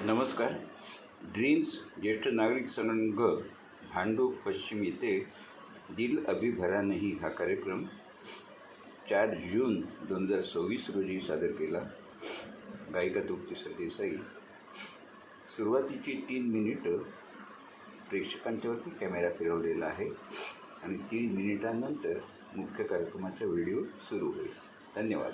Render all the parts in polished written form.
नमस्कार. ड्रीम्स ज्येष्ठ नागरिक संघ भांडूप पश्चिम येथे दिल अभी भरा नहीं हा कार्यक्रम 4 जून 2024 रोजी सादर केला. गायिका तृप्ती सरदेसाई. सुरुवातीची 3 मिनिटं प्रेक्षकांच्यावरती कॅमेरा फिरवलेला आहे आणि 3 मिनिटांनंतर मुख्य कार्यक्रमाचा व्हिडिओ सुरू होईल. धन्यवाद.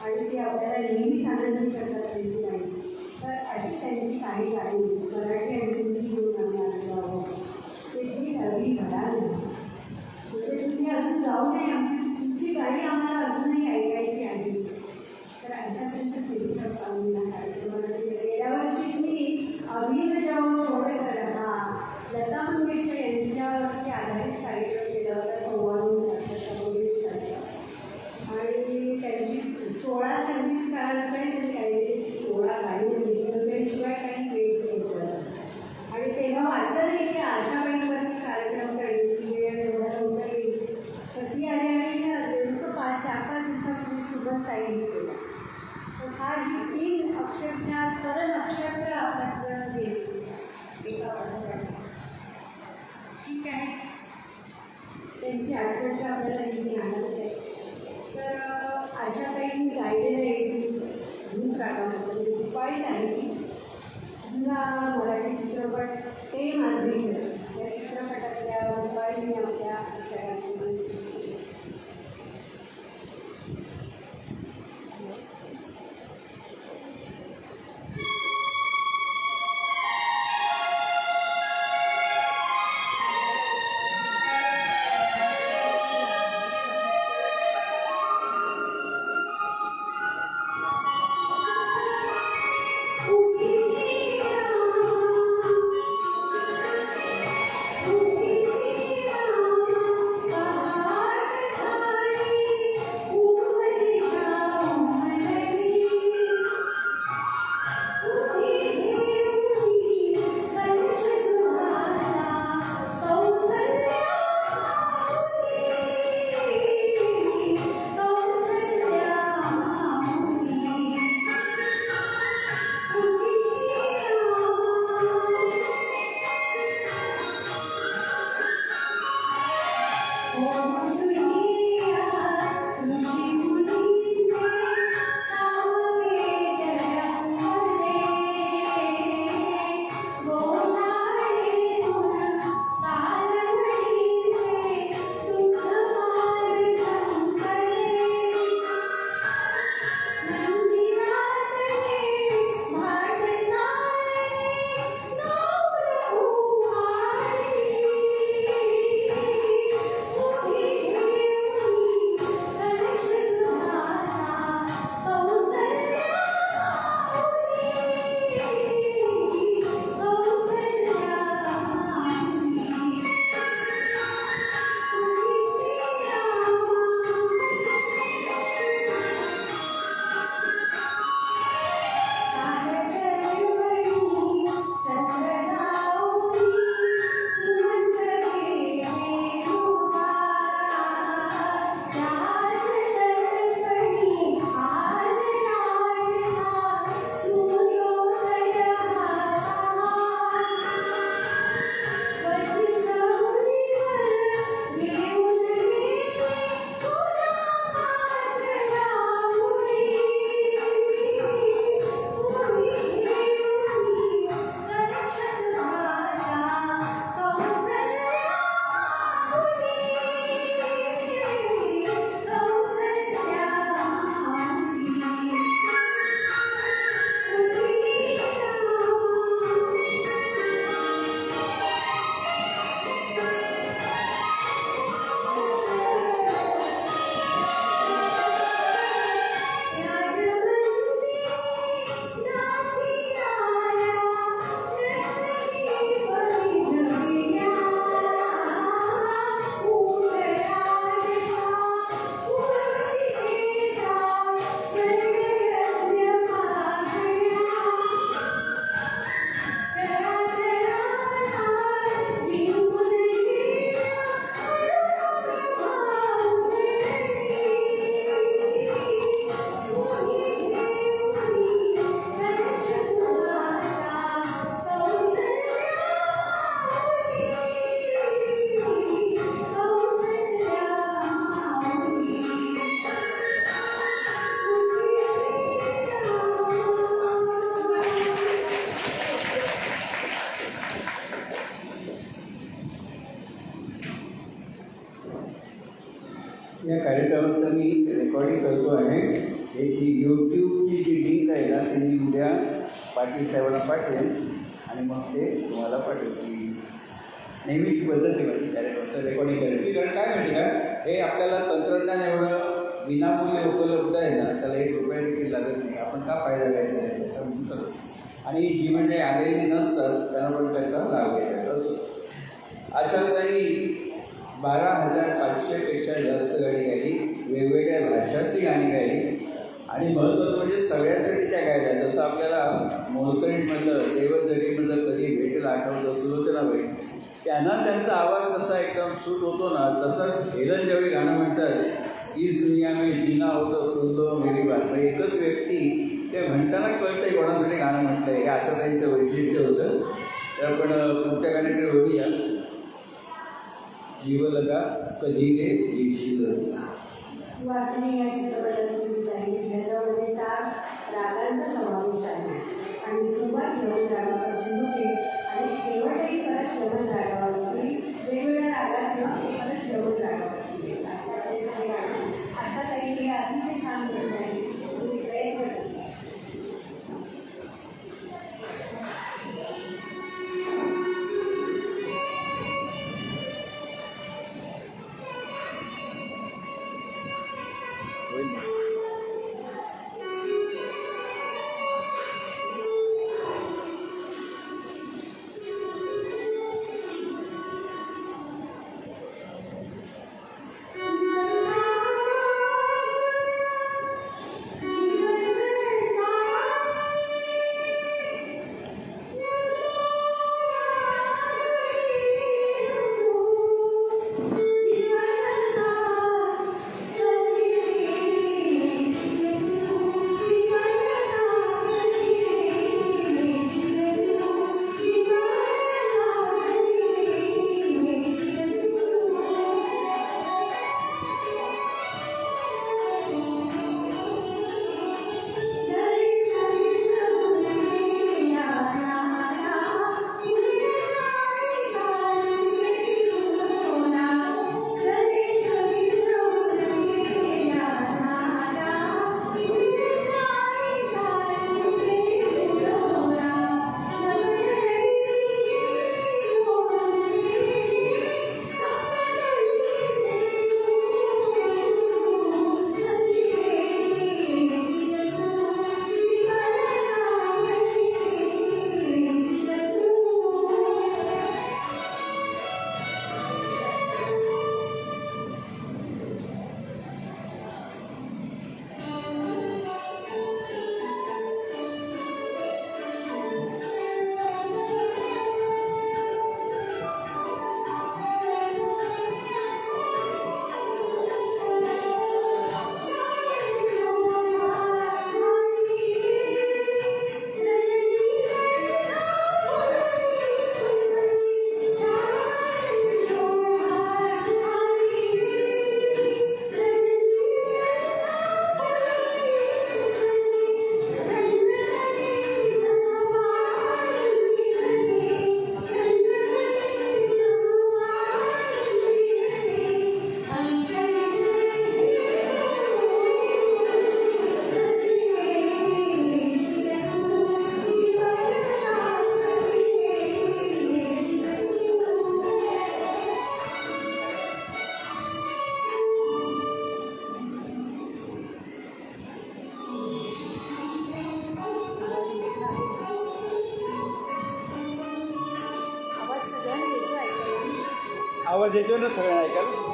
आणि ती आपल्याला नेहमीच आनंदित करतात त्यांची गाणी. तर अशी त्यांची काही गाणी मराठी आणि हिंदी घेऊन आम्ही आलेलो आहोत. ते ती अभी भरा नाही. म्हणजे तुम्ही अजून जाऊ नये, तुमची गाणी आम्हाला अजूनही ऐकायची आहे. तर अशापर्यंत शिक्षक कार्यक्रमाला गेल्या वर्षीच मी अभिनव थोडे हा लता मंगेशकर यांच्यावरती आधारित कार्यक्रम केला होता. संवाद आणि त्यांची 16 संगीतकारांकडे त्यांनी गायलेली 16 गाणी शिवाय काही वेळ होतं. आणि तेव्हा वाटलं नाही की आशाबाईवरती कार्यक्रम करण्याची वेळ एवढा लवकर येईल. तर ती आली आणि नेमकं 4-5 दिवसापूर्वी सुद्धा ताईने केला. तर हा ही 3 अक्षरशः या कार्यक्रमाचं मी रेकॉर्डिंग करतो आहे. याची यूट्यूबची जी लिंक आहे ना ती मी उद्या पाटील साहेबांना पाठवेन आणि मग ते तुम्हाला पाठवेन. नेहमीची पद्धत आहे माझी कार्यक्रमाचं रेकॉर्डिंग करायची. कारण काय माहिती का, हे आपल्याला तंत्रज्ञान एवढं विनामूल्य उपलब्ध आहे ना, त्याला 1 रुपया देखील लागत नाही. आपण का फायदा घ्यायचा नाही त्याचा म्हणून करतो. आणि जी म्हणजे आलेली नसतात त्यांना पण त्याचा लाभ घ्यायचा असतो. आशाताई 12,500पेक्षा जास्त गाणी गायली, वेगवेगळ्या भाषातली गाणी गायली आणि महत्त्वाचं म्हणजे सगळ्यांसाठी त्या गायल्या. जसं आपल्याला मोलकरीणमधलं देवदरीमधलं कधी भेटेल आठवतं सुलोचनाबाई, त्यांना त्यांचा आवाज जसा एकदम सूट होतो ना, तसंच हेलन ज्यावेळी गाणं म्हणतात इस दुनिया में जीना होतं सुनलो मेरी बात, म्हणजे एकच व्यक्ती ते म्हणताना कळतंय कोणासाठी गाणं म्हटलं आहे. हे असं त्यांचं वैशिष्ट्य होतं. तर आपण पुढच्या गाण्याकडे बघूया. जीवलगा कधी रे येशील. सुवासिनी या चित्रपटाची आहे, ज्याच्यामध्ये 4 रागांचा समावेश आहे आणि सुरुवात यमन रागावर सुरू केली आणि शेवटही परत यमन रागावरती वेगवेगळ्या रागात परत यमन रागावरती गेला. अशा काही हे अतिशय छान करत आहे. तुम्ही प्रयत्न करा. आवाज येतो ना सगळ्यांना ऐकायला.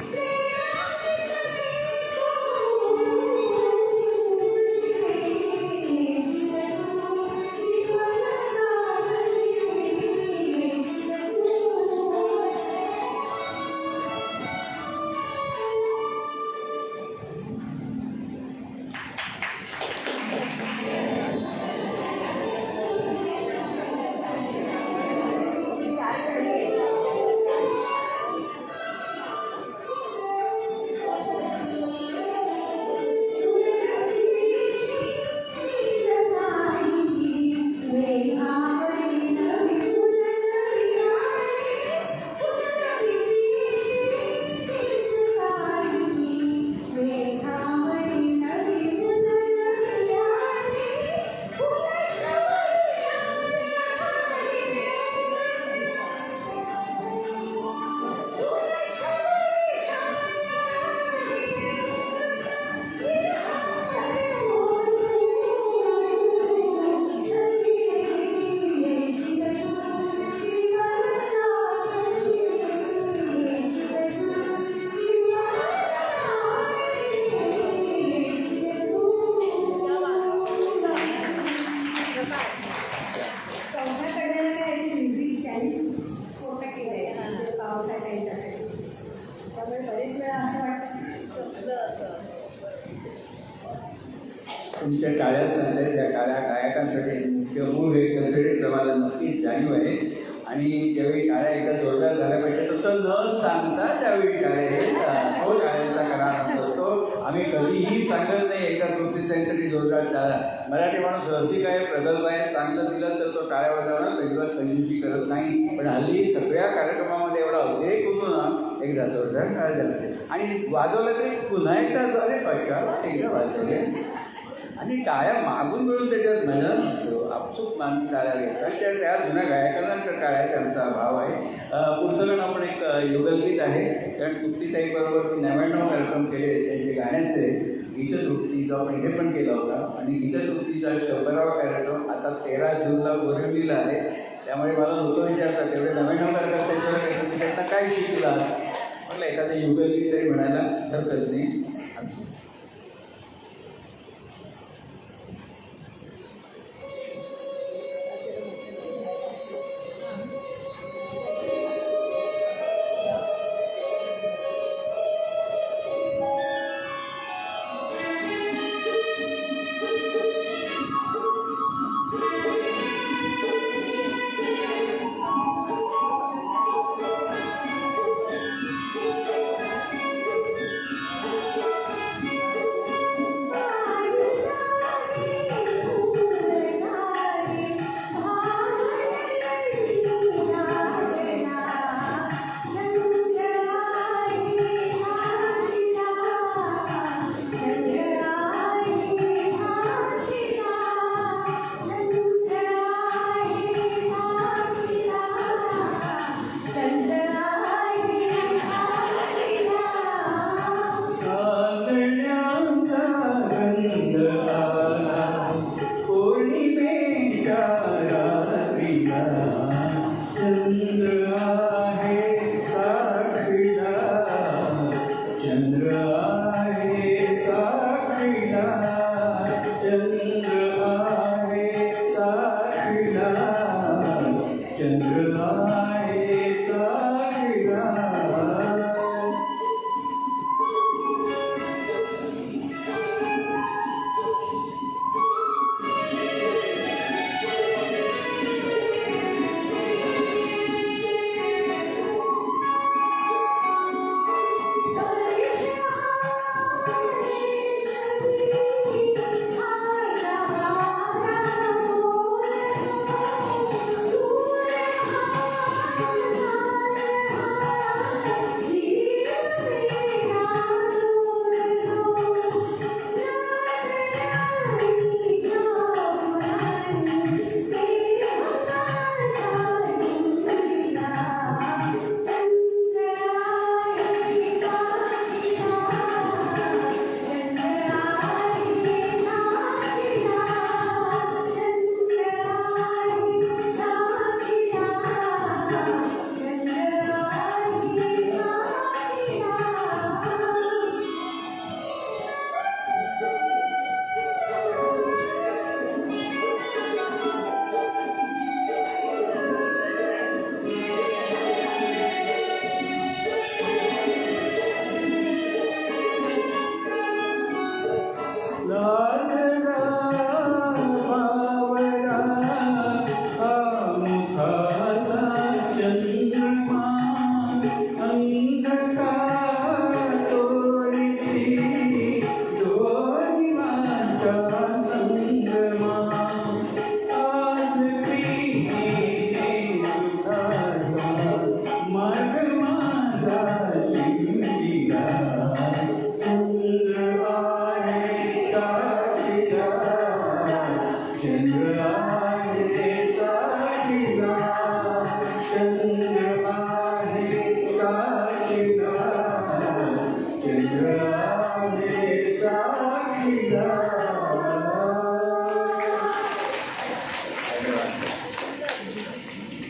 Thank you. तुमच्या टाळ्या सांगतात त्या टाळ्या गायकांसाठी मुख्य मूळ व्यक्तीसाठी तुम्हाला नक्कीच जाणीव आहे. आणि ज्यावेळी टाळ्या एकदा जोरदार झाल्या पाहिजे तर न सांगता त्यावेळी टाळ्या येतात, तो टाळ्याचा खरा आनंद असतो. आम्ही कधीही सांगत नाही एका कृतीचा तरी जोरदार टाळ्या. मराठी माणूस रसिक आहे, प्रगल्भ आहे, चांगलं दिलं तर तो टाळ्या वाजवणं अजिबात कंजूसी करत नाही. पण हल्ली सगळ्या कार्यक्रमामध्ये एवढा अतिरेक होतो ना, एकदा जोरदार टाळ्या झाले आणि वाजवलं तरी पुन्हा एकदा अरे कशाला एकदा वाजवले आणि टाळ्या मागून मिळून त्याच्यात मजा नसतो. आपसूक मागून टाळ्या घेतात त्या जुन्या गायकांना टाळ्या त्यांचा अभाव आहे. पुढचं गाणं आपण एक युगलगीत आहे, कारण तृप्तीताईबरोबर मी 99 कार्यक्रम केले त्यांचे गाण्याचे. गीततृप्तीचा आपण इथे पण केला होता आणि गीततृप्तीचा 100वा कार्यक्रम आता 13 जूनला बोरिवलीला आहे. त्यामुळे मला लोक विचारतात तेवढे 99 कार्यक्रम त्यांच्यावर त्यांना काय शिकला, म्हटलं एखादं युगलगीत तरी म्हणायला हरकत नाही. असं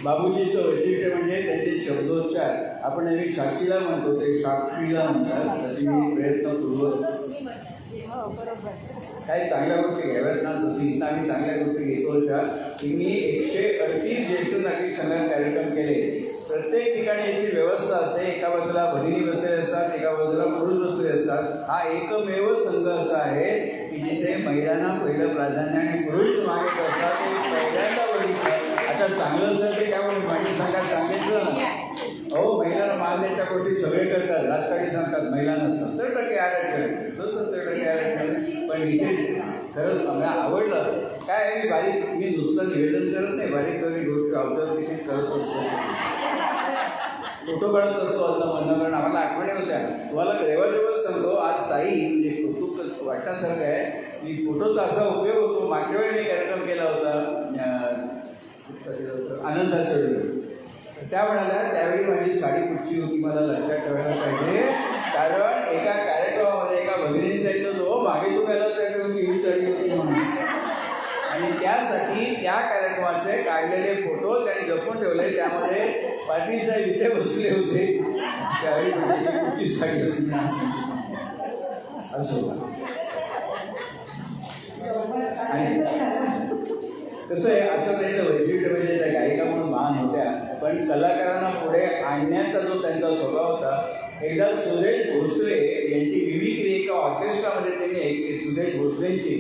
बाबूजीचं वैशिष्ट्य म्हणजे त्यांचे शब्दोच्चार आपण नेहमी साक्षीला म्हणतो, ते साक्षीला म्हणतात. तशी मी प्रयत्नपूर्वक काही चांगल्या गोष्टी घ्याव्यात ना, जसं इथं आम्ही चांगल्या गोष्टी घेतो अशा की मी 138 ज्येष्ठ नागरिक संघात कार्यक्रम केले. प्रत्येक ठिकाणी अशी व्यवस्था व्यवस्था असते, एका बाजूला भगिनी बसलेले असतात, एका बाजूला पुरुष बसलेले असतात. हा एकमेव संघ असा आहे की जिथे महिलांना पहिलं प्राधान्य आणि पुरुष मागत असतात. ते पहिल्यांदा बघितलं. आता चांगलं असेल ते काय म्हणून माझी संघात सांगितलं ना, हो महिलांना मान द्यायच्या गोष्टी सगळे करतात, राजकारणी सांगतात महिलांना 70% आरक्षण, 70% आरक्षण. पण इथे खरंच मला आवडलं काय, मी नुसतं निवेदन करत नाही, बारीक बारीक गोष्टी अवतरण देखील करत असतो, फोटो काढत असतो असं म्हणणं. कारण आम्हाला आठवणी होत्या. तुम्हाला देवाजवळ सांगतो, आज ताई म्हणजे कौतुक वाटण्यासारखं आहे की फोटोचा असा उपयोग होतो. मागच्या वेळी मी कार्यक्रम केला होता आनंदाच्या वेळी, त्या म्हणाल्या त्यावेळी माझी साडी कुठची होती मला लक्षात ठेवायला पाहिजे. कारण एका कार्यक्रमामध्ये एका भगिनीने सांगितलं हो मागे तुम्ही आला त्या तुम्ही ही साडी होती म्हणून. आणि त्यासाठी त्या कार्यक्रमाचे काढलेले फोटो त्यांनी जपून ठेवले. त्यामध्ये पाटील साहेब इथे बसले होते, त्यावेळी म्हणजे कुठची साडी होती असं. आणि कसं आहे, असं त्यांचं वैशिष्ट्य म्हणजे त्या गायिका म्हणून महान होत्या, पण कलाकारांना पुढे आणण्याचा जो त्यांचा स्वभाव होता. एकदा सुरेश भोसले यांची मिमिक्री एका ऑर्केस्ट्रामध्ये त्यांनी ऐकली, सुरेश भोसलेंची.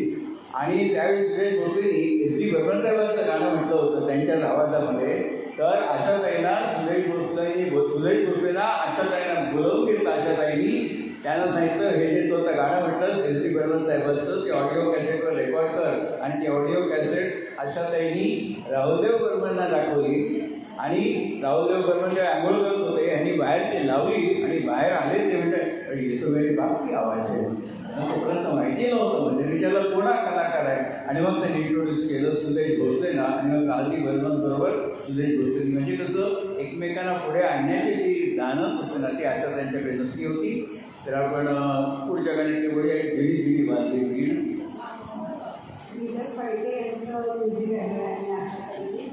आणि त्यावेळी सुरेश भोसलेंनी एस डी बर्मन साहेबांचं गाणं म्हटलं होतं त्यांच्या आवाजामध्ये. तर आशाताईंना सुरेश भोसलेला आशाताईंना बोलवून घेतलं. आशाताईंनी त्यांना सांगितलं हे जे तो आता गाणं म्हटलं एस डी बर्मन साहेबांचं, ते ऑडिओ कॅसेटवर रेकॉर्ड कर. आणि ती ऑडिओ कॅसेट आशाताईंनी राहुलदेव बर्मनना दाखवली. आणि राहुलदेव बर्मन जेव्हा आंघोळ करत होते यांनी बाहेर ते लावली आणि बाहेर आले. ते म्हणतात येतो वेळी बाप की आवाज आहे, तोपर्यंत माहिती नव्हतं. म्हणजे विचारला कोणा कलाकार आहे. आणि मग त्यांनी इंट्रोड्यूस केलं सुरेश भोसलेंना. आणि मग आरती बर्मन बरोबर सुरेश भोसले. म्हणजे कसं एकमेकांना पुढे आणण्याची जी दानच असते ना, ती अशा त्यांच्याकडे नक्की होती. तर आपण पुढच्या गाण्याची बोलूया, झिडी झिडी वाजली वीण. श्रीधर फडके यांचं म्युझिक आहे आणि आशाताईंनी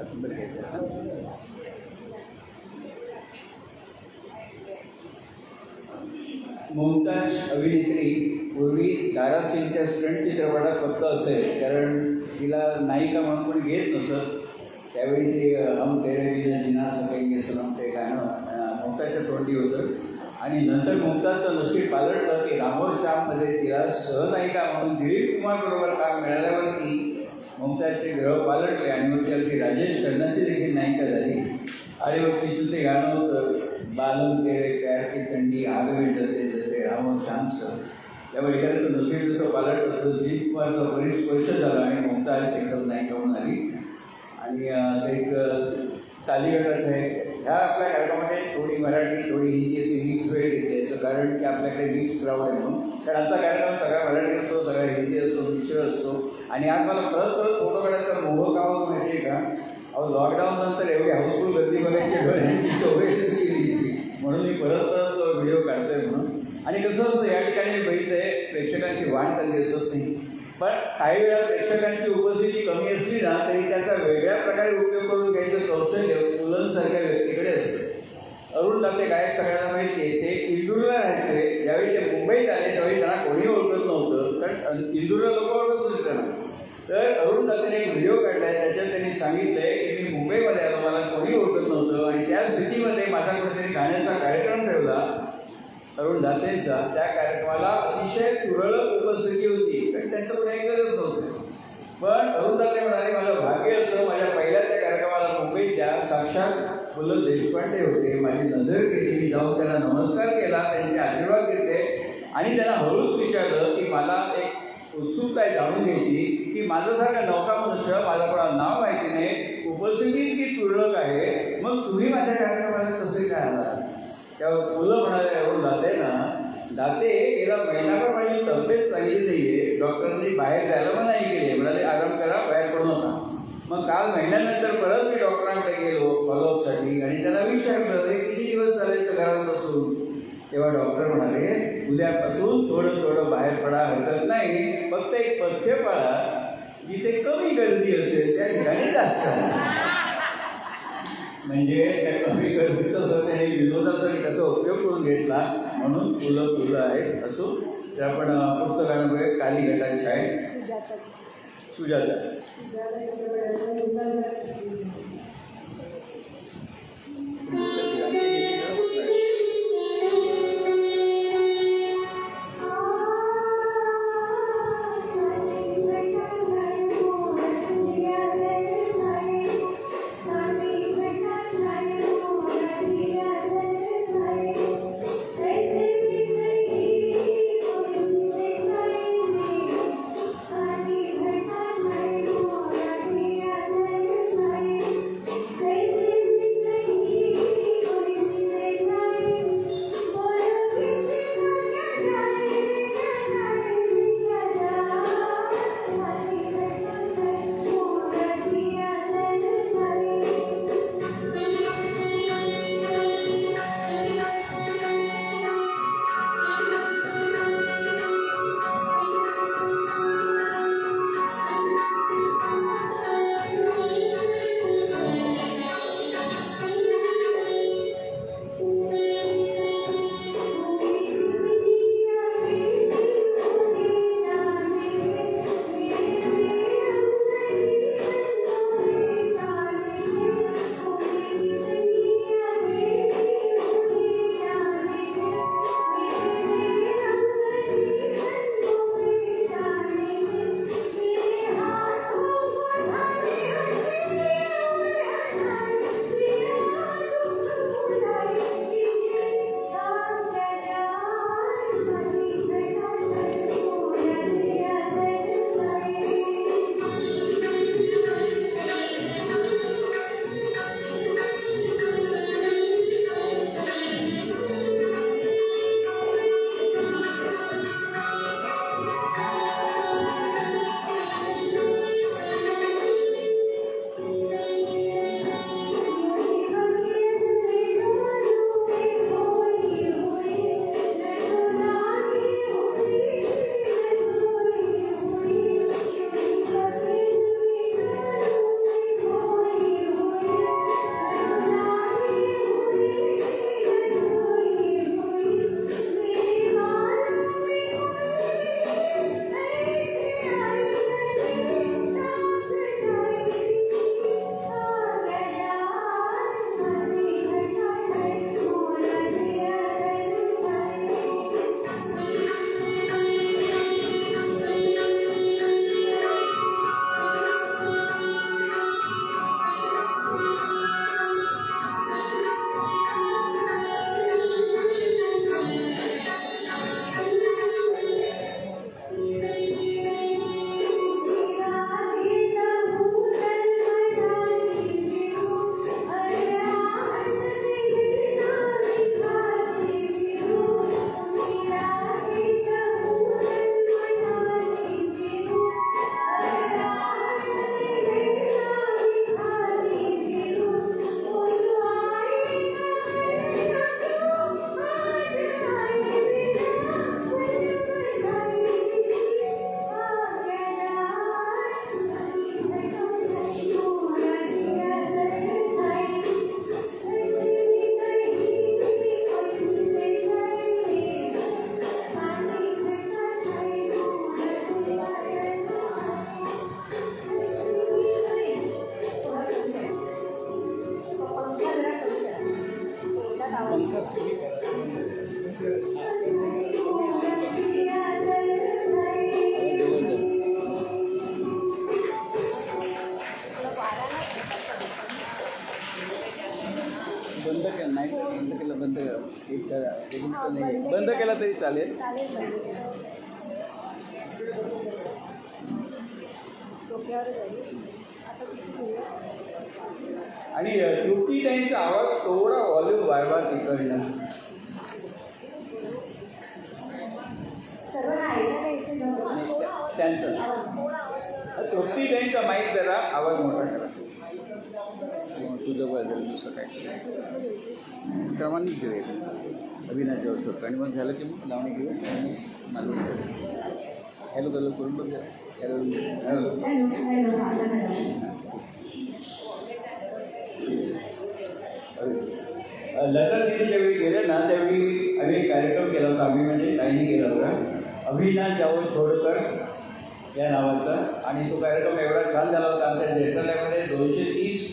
नंबर घ्यायचा ना. मुमताज अभिनेत्री पूर्वी दारा सिंगच्या स्टंट चित्रपटात फक्त असेल, कारण तिला नायिका म्हणून कोणी घेत नसत. त्यावेळी ते हम तेरे बिना जिना सकेंगे सनम ते गाणं मुमताजच्या तोंडी होतं. आणि नंतर मुमताजचं नशीब पालटलं की रामो श्याममध्ये तिला सहनायिका म्हणून दिलीप कुमारबरोबर काम मिळाल्यावरती मुमताजचे ग्रह पालटले आणि मग ती राजेश खन्नाची देखील नायिका झाली. आणि मग तिथून ते गाणं होतं बालम तेरे प्यार की थंडी आग में जलते जलते रामो श्यामचं. त्यामुळे एखाद्याचं नशीब जसं पालट होतं, दिलीप कुमारचा बरीच स्पर्श झाला आणि मुमताज एकदम नायिका म्हणून आली. आणि एक तालीगटाचं आहे. ह्या आपल्या कार्यक्रमामध्ये थोडी मराठी थोडी हिंदी अशी मिक्स वेळ येते, याचं कारण की आपल्याकडे मिक्स क्राऊड आहे म्हणून. कारण आमचा कार्यक्रम सगळा मराठी असतो, सगळा हिंदी असतो, मिश्र असतो. आणि आज मला परत परत फोटो काढायचा मोह का होत माहिती आहे का? अहो लॉकडाऊन नंतर एवढी हाऊसफुल गर्दी बघायची डोळ्यांची सवयच केली, म्हणून मी परत परत व्हिडिओ काढतोय म्हणून. आणि कसं असतं या ठिकाणी बघितलं आहे प्रेक्षकांची वाढ चालली असत नाही, पण काही वेळा प्रेक्षकांची उपस्थिती कमी असली ना तरी त्याचा वेगळ्या प्रकारे उपयोग करून घ्यायचं कौशल्य पुलंसारख्या व्यक्तीकडे असतं. अरुण दाते गायक सगळ्यांना माहिती आहे, ते इंदूरला राहायचे. ज्यावेळी ते मुंबईत आले त्यावेळी त्यांना कोणी ओळखत नव्हतं, कारण इंदूरला लोक ओळखत होते त्यांना. तर अरुण दातेने एक व्हिडिओ काढला आहे, त्याच्यात त्यांनी सांगितलं आहे की मी मुंबईमध्ये आलो, मला कोणी ओळखत नव्हतं आणि त्या स्थितीमध्ये माझ्याकडे त्यांनी गाण्याचा कार्यक्रम ठेवला अरुण दातेंचा. त्या कार्यक्रमाला अतिशय तुरळक उपस्थिती होती, कारण त्यांच्याकडे ऐकतच नव्हतं. पण अरुण दाते म्हणाले मला भाग्य असं माझ्या पहिल्या त्या कार्यक्रमाला मुंबईतल्या साक्षात पु ल देशपांडे होते. माझी नजर केली, मी जाऊन त्यांना नमस्कार केला, त्यांचे आशीर्वाद घेतले आणि त्यांना हळूच विचारलं की मला एक उत्सुकता आहे जाणून घ्यायची की माझ्यासारखा नौका मनुष्य, माझा कोणाला नाव माहिती नाही, उपस्थिती इतकी तुरळक आहे, मग तुम्ही माझ्या कार्यक्रमाला कसे काय आला? तेव्हा फुलं म्हणाले अरुण दातेंना, दाते गेला महिनाभर माझी तब्येत चांगली नाही आहे, डॉक्टरांनी बाहेर जायला मनाई केली, म्हणाले आराम करा, बाहेर पडू नका. मग काल महिन्यानंतर परत मी डॉक्टरांकडे गेलो फॉलोअपसाठी आणि त्याला विचारलं हे किती दिवस झाले तर घरात बसून? तेव्हा डॉक्टर म्हणाले उद्यापासून थोडं थोडं बाहेर पडा, हरकत नाही, फक्त एक पथ्य पाळा, जिथे कमी गर्दी असेल त्या ठिकाणी जायचं. म्हणजे त्या कमी गर्दीचं त्याने विनोदासाठी त्याचा उपयोग करून घेतला, म्हणून फुलं फुलं आहेत. असो तर आपण पुढचं गाणं बघूया, काली गटाची आहे सुजाता. बंद केलं नाही, बंद केलं, बंद एक नाही, बंद केला तरी चालेल. आणि तृप्ती त्यांचा आवाज थोडा व्हॉल्यूम वाढवा तिकडनं. त्यांचं तृप्ती त्यांचा माईक जरा आवाज मोठा करा. तुझं बदल दुसरं काय क्रमानेच घेऊया. अविनाश जवळ छोटं आणि मग झालं की मग लावणी घेऊया आणि मालवण हॅलो हॅलो करून बघ जरा. हॅलो लग्न तिथे ज्यावेळी गेले ना त्यावेळी आम्ही एक कार्यक्रम केला होता. आम्ही म्हणजे काहीही केला होता अविनाश जावळ छोडकर या नावाचा. आणि तो कार्यक्रम एवढा छान झाला होता. आमच्या ज्येष्ठालयामध्ये 230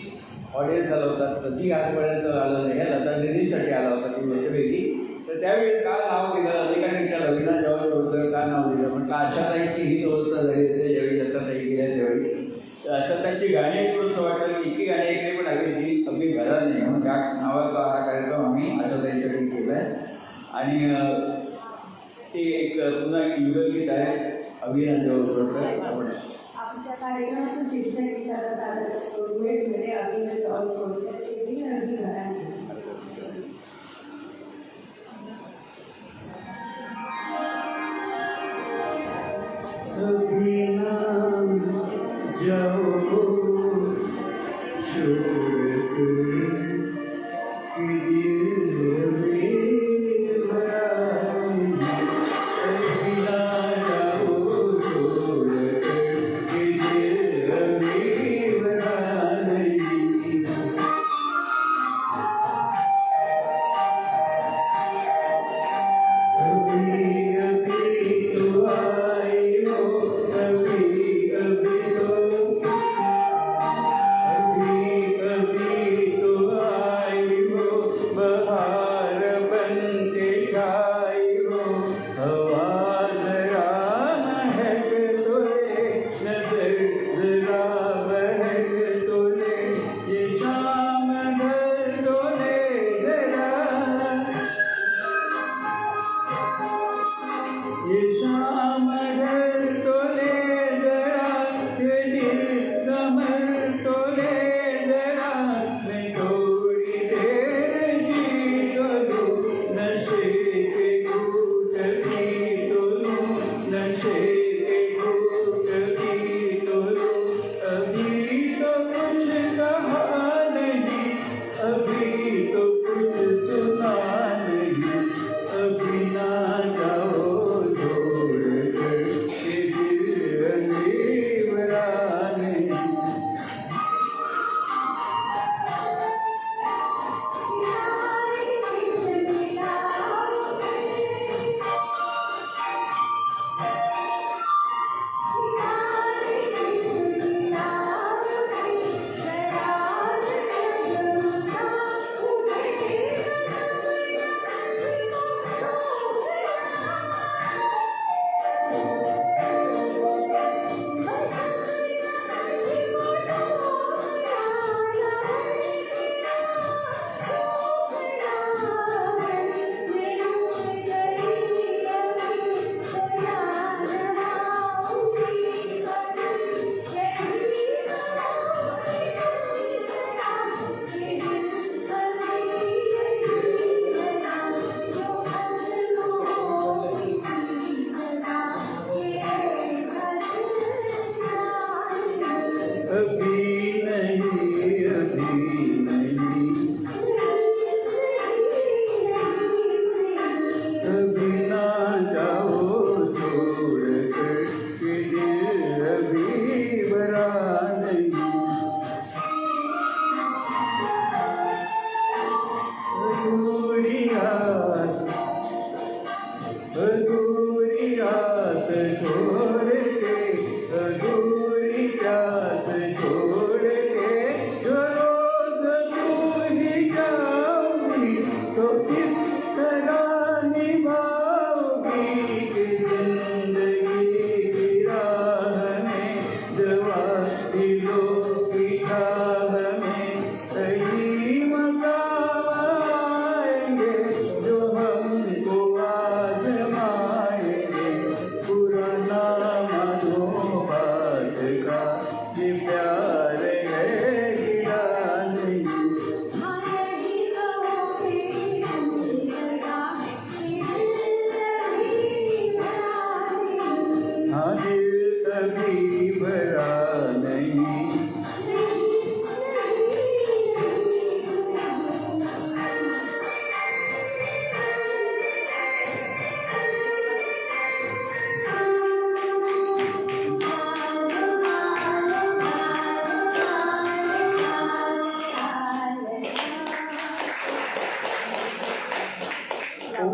ऑडियन्स आला होता. कधी आजपर्यंत आलं नाही. ह्या लता निधीसाठी आला होता ती गोष्ट वेगळी. तर त्यावेळी का नाव दिलं अनेकांनी विचारलं अविनाश जावळ छोडकर का नाव दिलं. म्हटलं आशाताईंची ही व्यवस्था झाली असते ज्यावेळी लताताई गेल्या त्यावेळी. तर आशाताईंची गाणी ऐकून असं वाटलं की इतकी गाणी ऐकली पण अगदी घरा नाही. म्हणून त्या नावाचा हा कार्यक्रम आम्ही आशाताईंच्याकडे केला आहे. आणि ते एक पुन्हा एक युगलगीत आहे अविनाश जावळ छोडकर. आपण आमच्या कार्यक्रमाचं शीर्षक करत आलं वेगवेगळे अभिनय जाऊन छोडकर ते अगदी घराने.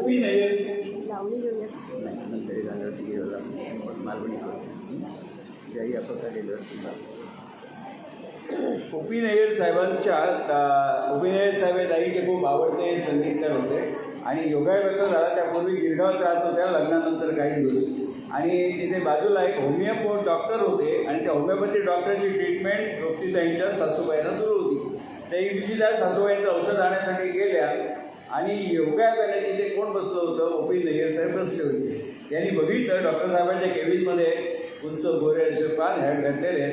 ओपी नय्यर लावणी घेऊया. नंतर झाल्यावरती गेला पण मालवणी करतो ज्याही आपण गेल्यावर सुद्धा ओपी नय्यर साहेबांच्या ओपी नय्यर साहेब हे दाईचे खूप आवडते संगीतकार होते आणि योगायोगाचा झाला त्यापूर्वी गिरगावात राहत होत्या लग्नानंतर काही दिवस आणि तिथे बाजूला एक होमिओपॅथ डॉक्टर होते आणि त्या होमिओपॅथी डॉक्टरची ट्रीटमेंट रोक्तीताईंच्या सासूबाईंना सुरू होती. त्या एक दिवशी त्या सासूबाईंचं औषध आणण्यासाठी गेल्या आणि योगायोगाने तिथे कोण बसलं होतं ओपी नय्यर साहेब बसले होते. त्यांनी बघितलं डॉक्टर साहेबांच्या केबिनमध्ये उंच गोरे असे पान हॅट घातलेले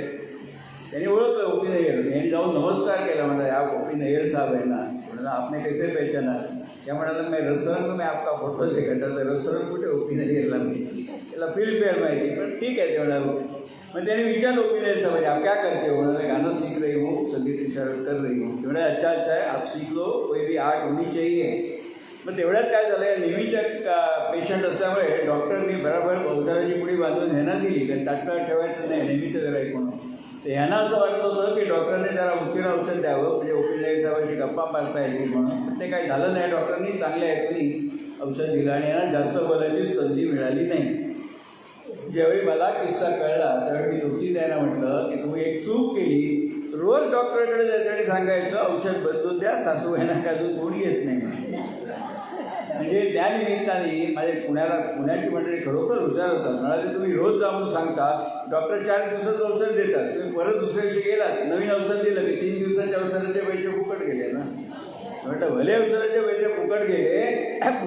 त्यांनी ओळखलं ओपी नय्यर. यांनी जाऊन नमस्कार केला म्हणा या ओपी नय्यर साहब है ना म्हणा आपने कैसे पहचाना त्या म्हणाला मैं रसरंग में आपका फोटो देखा था रसरंग कुठे ओपी नय्यरला माहिती त्याला फिल्मफेअर माहिती पण ठीक आहे ते म्हणाल. मग त्यांनी विचारलं ओपी नय्यर साहेब आप क्या करते हो म्हणाले गाना सीख रही हूँ संगीत इशारा कर रही हूँ. तेवढ्या अच्छा अच्छा है आप सीख लो कोई भी आर्ट होनी चाहिए. मग तेवढ्यात काय झालं या नेहमीच्या पेशंट असल्यामुळे डॉक्टरनी बरोबर औषधाची पुडी बांधून ह्यांना दिली कारण तात्काळ ठेवायचं नाही नेहमीचं जरा ऐकून. तर ह्यांना असं वाटत होतं की डॉक्टरने जरा उशिरा औषध द्यावं म्हणजे ओपी नय्यर साहेबांची गप्पा मारता येतील म्हणून पण ते काही झालं नाही. डॉक्टरनी चांगल्या ऐकून औषध दिलं आणि यांना जास्त बोलायची संधी मिळाली नाही. ज्यावेळी मला किस्सा कळला त्यावेळी मी तृप्ती द्यायला म्हटलं की तुम्ही एक चूक केली रोज डॉक्टरकडे जायचं आणि सांगायचं औषध बदलून द्या सासूबाईंना काय अजून कोणी येत नाही. म्हणजे त्या निमित्ताने माझे पुण्याची मंडळी खरोखर हुशार असतात. म्हणाले तुम्ही रोज जाऊन सांगता डॉक्टर 4 दिवसाचं औषध देतात तुम्ही परत दुसऱ्या दिवशी गेलात नवीन औषध दिलं की 3 दिवसाच्या औषधाचे पैसे फुकट गेले ना. म्हटलं भले औषधाचे पैसे फुकट गेले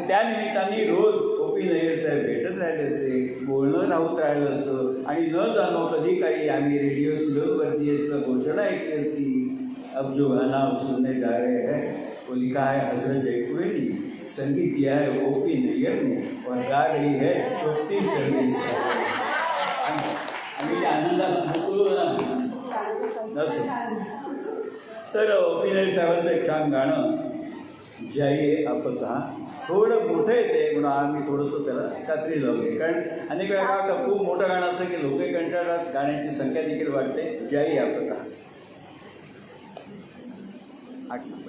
त्या निमित्ताने रोज ओपी नय्यर साहेब भेटत राहिले असते बोलणं राहत राहिलं असतं आणि न जाणो कधी काही आम्ही रेडिओ सिलोवरती असं घोषणा ऐकली असती अब जो गाना सुनने जा रहे हैं वो लिखा है हजरत जयपुरी ने संगीत दिया है ओपी नय्यर ने और गा रही है तृप्ती सर्वेस. आम्ही आनंदात मुकलो ना तर ओपी नय्यर साहेबांचं एक छान गाणं जाइए आप कहा थोडं मोठं येते म्हणून आम्ही थोडंसं त्याला कात्री लावली कारण अनेक वेळा काय होतं खूप मोठं गाणं असं की लोक कंटाळतात गाण्याची संख्या देखील वाढते. जाइए आप कहा 8 नंबर.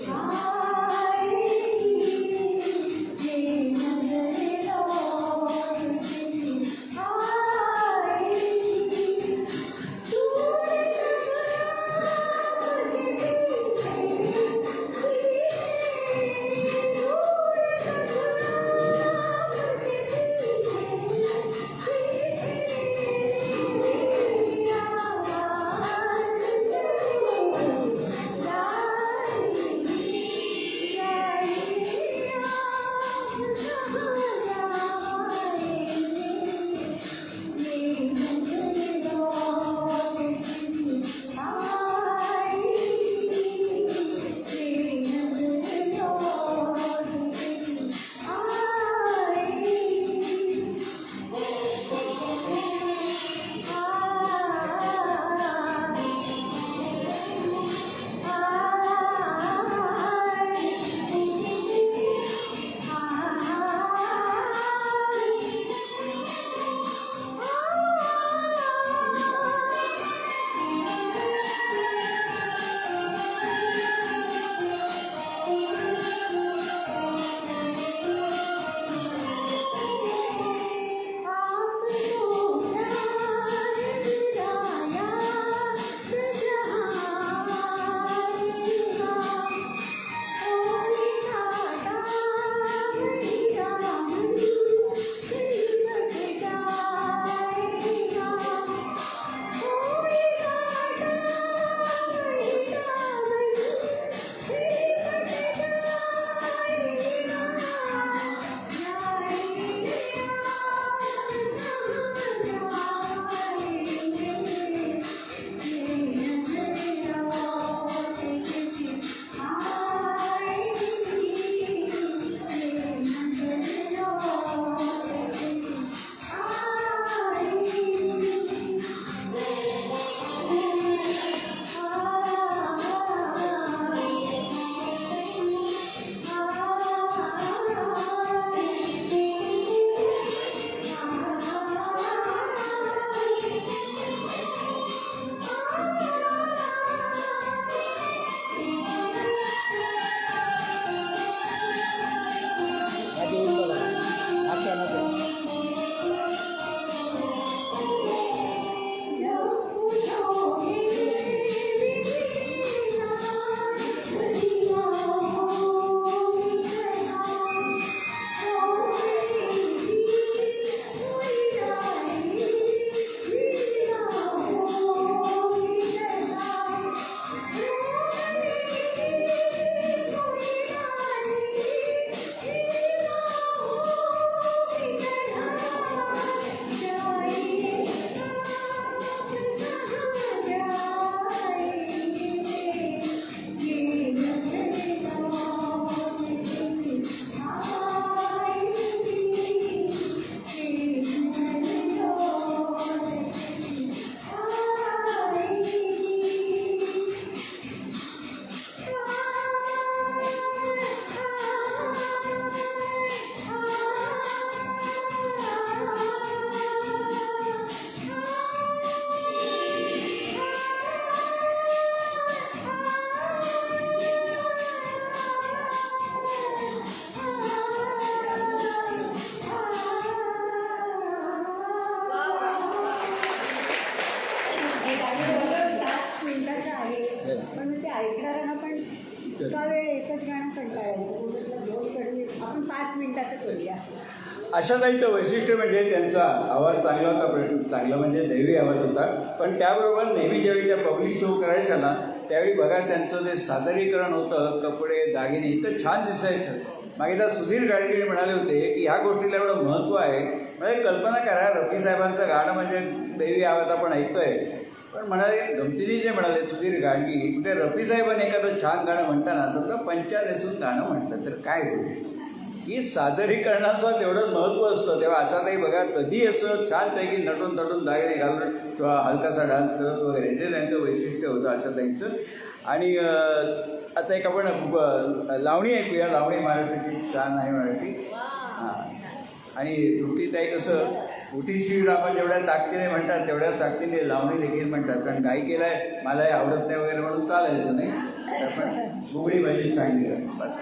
Bye. 5 मिनिटाचं करूया. आशाताईचं वैशिष्ट्य म्हणजे त्यांचा आवाज चांगला होता, प्रश्न चांगला म्हणजे दैवी आवाज होता. पण त्याबरोबर नेहमी ज्यावेळी त्या पब्लिक शो करायच्या ना त्यावेळी बघा त्यांचं जे सादरीकरण होतं, कपडे दागिने इतकं छान दिसायचं. मागे तर सुधीर गाडगीळ म्हणाले होते की ह्या गोष्टीला एवढं महत्त्व आहे. म्हणजे कल्पना करा, रफी साहेबांचं गाणं म्हणजे दैवी आवाज आपण ऐकतोय, पण म्हणाले गमतीने जे म्हणाले सुधीर गाडगी, ते रफी साहेबांनी एखादं छान गाणं म्हणताना समजा पंचा नेसून गाणं म्हटलं तर काय होईल. की सादरीकरणाचं तेवढं महत्त्व असतं. तेव्हा अशातही बघा कधी असं छानपैकी नटून तटून दागिने घालून किंवा हलकासा डान्स करत वगैरे ते त्यांचं वैशिष्ट्य होतं आशाताईंचं. आणि आता एक आपण लावणी ऐकूया. लावणी महाराष्ट्राची शान आहे मराठी. हां, आणि तृप्तीताई कसं उठी श्रीरामा जेवढ्या ताकदीने म्हणतात तेवढ्या ताकदीने लावणी देखील म्हणतात. कारण गायकीला मला हे आवडत नाही वगैरे म्हणून चालायचं नाही. तर पण बुगडी माझी सांगितलं बस.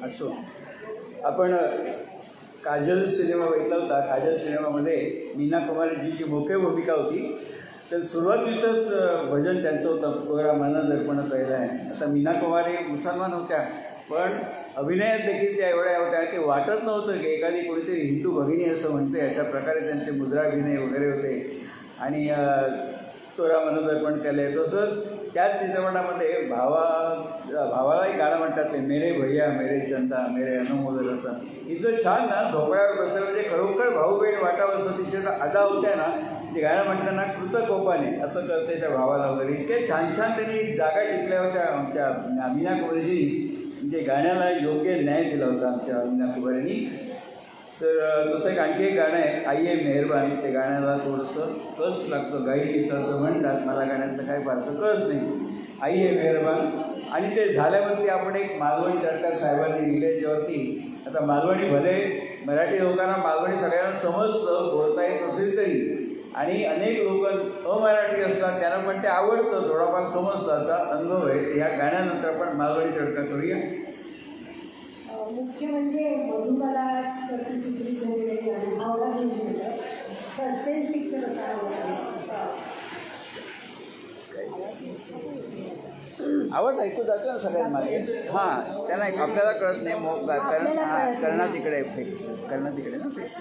असो, आपण काजल सिनेमा बघितला होता. काजल सिनेमामध्ये मीना कुमारीची जी मुख्य भूमिका होती, तर सुरुवातीचंच भजन त्यांचं होतं, तोरा मना दर्पण पहिला आहे. आता मीना कुमारी मुसलमान होत्या, पण अभिनयात देखील त्या एवढ्या होत्या की वाटत नव्हतं की एखादी कोणीतरी हिंदू भगिनी असं म्हणते. अशा प्रकारे त्यांचे मुद्राभिनय वगैरे होते. आणि तोरा मना दर्पण केलं आहे. तसंच त्याच चित्रपटामध्ये भावालाही गाणं म्हणतात ते, मेरे भैया मेरे चंदा मेरे अनमोल रतन. इतकं छान ना, झोपाळ्यावर बसलं म्हणजे खरोखर भाऊ बहीण वाटावं असं तिच्या अदा होत्या ना. ते गाणं म्हणताना कृतकोपाने असं करते त्या भावाला वगैरे. इतके छान छान त्यांनी जागा टिकल्या होत्या आमच्या मीना कुमारीजी. म्हणजे गाण्याला योग्य न्याय दिला होता आमच्या मीना कुमारींनी. तर तसं एक आणखी एक गाणं आहे, आई आहे मेहरबान. ते गाण्याला थोडंसं कस लागतं, गाई येतं असं म्हणतात. मला गाण्यातलं काही फारसं कळत नाही. आई आहे मेहरबान. आणि ते झाल्यावरती आपण एक मालवणी चरकार साहेबांनी लिहिलं याच्यावरती. आता मालवणी भले मराठी लोकांना मालवणी सगळ्यांना समजतं, बोलता येत असेल तरी, आणि अनेक लोक अमराठी असतात त्यांना पण ते आवडतं, थोडाफार समजतं असा अनुभव आहे. या गाण्यानंतर आपण मालवणी चरका करूया. मुख्य म्हणजे मधुबाला चित्रित झालेले गाणं आवडा घेऊन होतं. सस्पेन्स पिक्चर होता. आवाज ऐकू जातो ना सगळ्यात मागे. हां, त्यांना आपल्याला कळत नाही. करणा तिकडे फेक्स, करणा तिकडे ना फेक्स.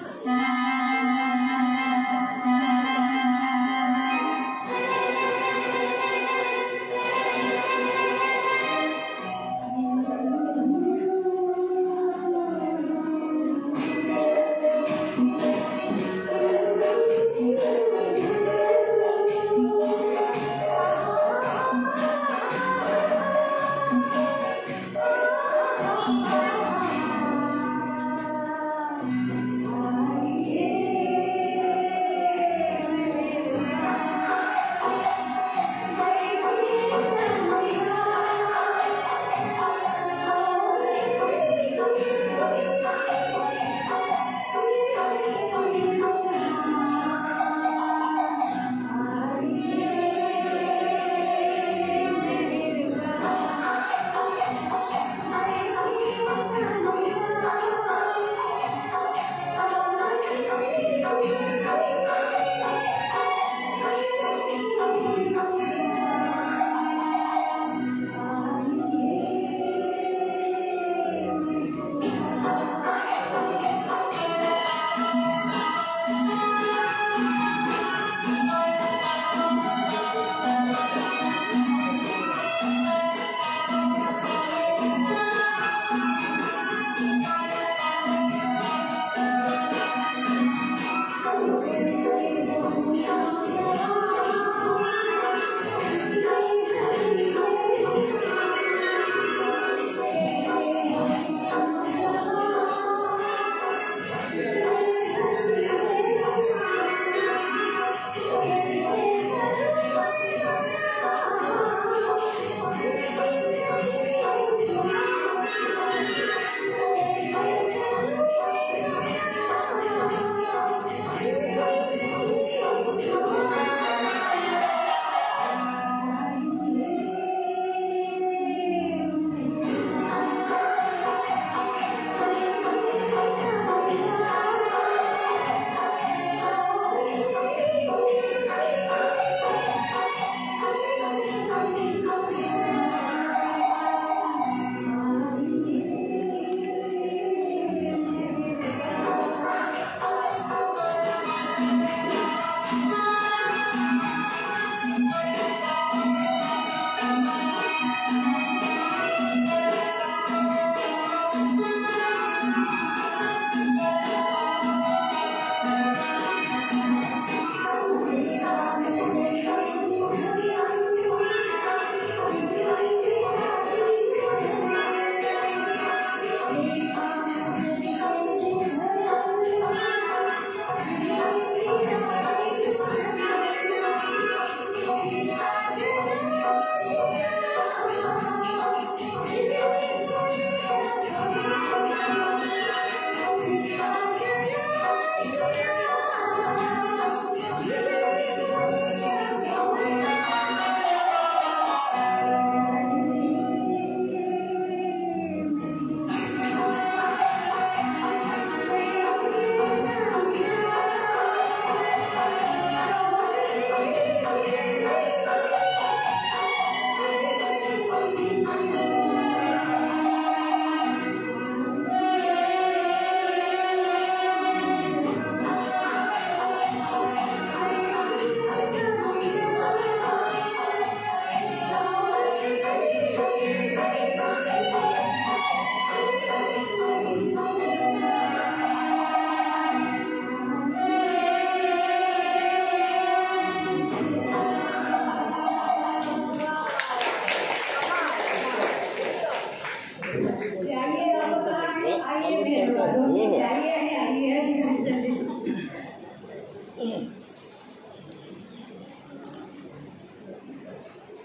दोघी आई आणि आई अशी म्हणतात.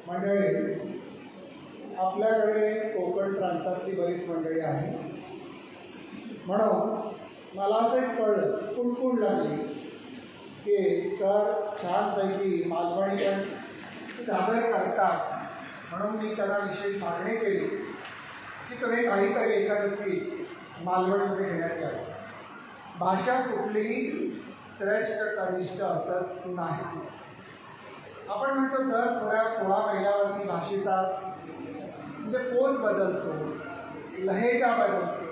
मंडळी, आपल्याकडे कोकण प्रांतातली बरीच मंडळी आहे. म्हणून मला असं एक कळलं, कुणकुण लागली की सर छानपैकी मालवणी पण सादर करतात. म्हणून मी त्याला विशेष मागणी केली की तुम्ही काहीतरी एकादशी मालवणीमध्ये घेण्यात यावं. भाषा कुठलीही श्रेष्ठ कनिष्ठ असत नाही. आपण म्हणतो दर थोड्या 16 महिन्यावरती भाषेचा म्हणजे पोच बदलतो, लहेजा बदलतो.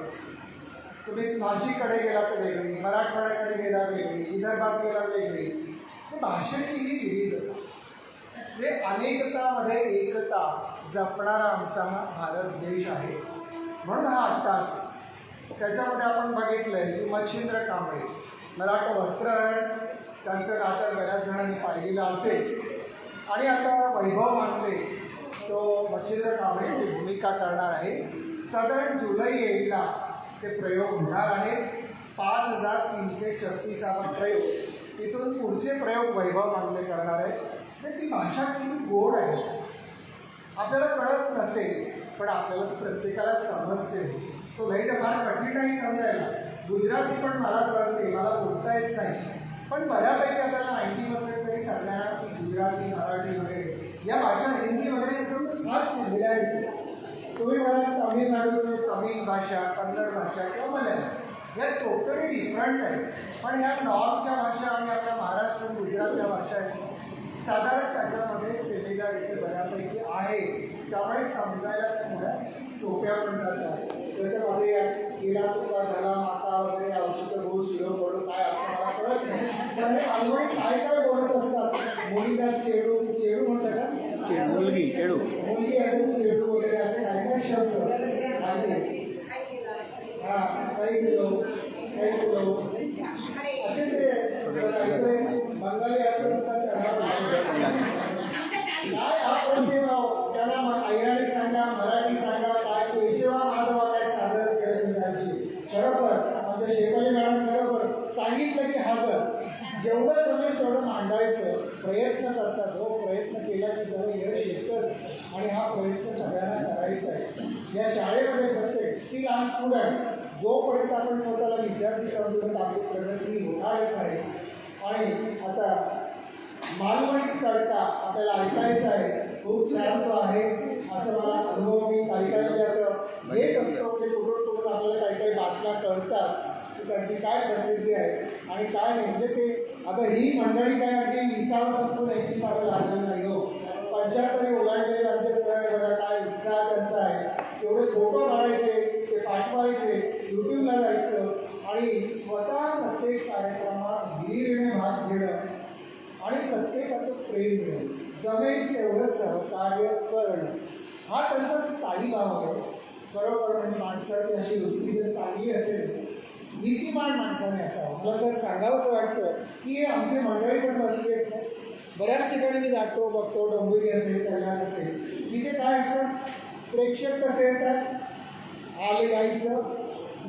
तुम्ही नाशिककडे गेला तर वेगळी, मराठवाड्याकडे गेला वेगळी, विदर्भात गेला वेगळी. भाषेची ही विविधता म्हणजे अनेकतामध्ये एकता जपणारा आमचा हा भारत देश आहे. म्हणून हा अट्टास. त्याच्यामध्ये आपण बघितलं आहे की मच्छिंद्र कांबळे, मराठा वस्त्रहरण, त्यांचं नाटक बऱ्याच जणांनी पाहिलेलं असेल. आणि आता वैभव मानले तो मच्छिंद्र कांबळेची भूमिका करणार आहे. साधारण जुलै 1ला ते प्रयोग होणार आहेत. 5336 प्रयोग. तिथून पुढचे प्रयोग वैभव मानले करणार आहेत. तर ती भाषा किती गोड आहे आपल्याला कळत नसेल, पण आपल्याला प्रत्येकाला समजते. तो लय फार कठीण नाही समजायला. गुजराती पण मला कळते, मला बोलता येत नाही, पण बऱ्यापैकी आपल्याला 90% तरी सगळ्यांना ती गुजराती, मराठी वगैरे या भाषा, हिंदी वगैरे फार सिमिलॅरिटी. तुम्ही मला तामिळनाडूची तमिळ भाषा, कन्नड भाषा किंवा मल्याळम या टोटली डिफरंट आहेत. पण ह्या नॉर्थच्या भाषा आणि आपल्या महाराष्ट्र गुजरात या भाषा आहेत, साधारण त्याच्यामध्ये सिमिलॅरिटी बऱ्यापैकी आहे. त्यामुळे समजायला थोड्या सोप्या पण जातात. जसं मध्ये गेला तुका झाला माता वगैरे औषधं रोज शिरो पडू काय आपल्याला कळत नाही, पण हे मालवणी काय काय बोलत असतात. मुलीला चेडू, चेडू म्हणतात का, मुलगी चेडू, मुलगी असेल चेडू वगैरे असे काही काही शब्द आहे. हां, काही किलो, काही किलो असे ते इकडे बंगाली असं काय आपण ते त्यांना ऐराणी सांगा, मराठी सांगा, काय पैसेवा माधवा काय सादर केलं त्याची. बरोबर आमच्या शेपाली मॅडम बरोबर सांगितलं की हजर. जेवढं जमेल तेवढं मांडायचं प्रयत्न करतात. हो, प्रयत्न केला की जरा यश येतच आणि हा प्रयत्न सगळ्यांना करायचा आहे. या शाळेमध्ये प्रत्येक स्टील आर्ट स्टुडंट जोपर्यंत आपण स्वतःला विद्यार्थी समजून आपली प्रगती होणारच आहे. आणि आता मालवणी तडका आपल्याला ऐकायचं आहे. खूप छान तो आहे असं मला अनुभव मी काही काही असं येत असतो की कुठून आपल्याला काही काही बातम्या कळतात की त्यांची काय प्रसिद्धी आहे आणि काय नाही. म्हणजे ते आता ही मंडळी काय म्हणजे 20 संपून 21 लागलेलं नाही हो. 75 ओलांडलेले आमचे सर बघा काय उत्साह त्यांचा आहे. तेवढे फोटो काढायचे, ते पाठवायचे, यूट्यूबला जायचं आणि स्वतः प्रत्येक कार्यक्रमात धीरने भाग घेणं आणि प्रत्येकाचं प्रेम मिळेल, जमेल तेवढं सहकार्य करणं हा त्यांचा स्थायीभाव आहे. बरोबर म्हणजे माणसाची अशी वृत्ती जर चांगली असेल, नीतिमान माणसाने असावं. मला सर सांगावंसं वाटतं की हे आमची मंडळी पण बसली आहेत. बऱ्याच ठिकाणी मी जातो बघतो, डोंबिवली असेल, कल्याण असेल, तिथे काय असतं, प्रेक्षक कसे येतात, आले यायचं,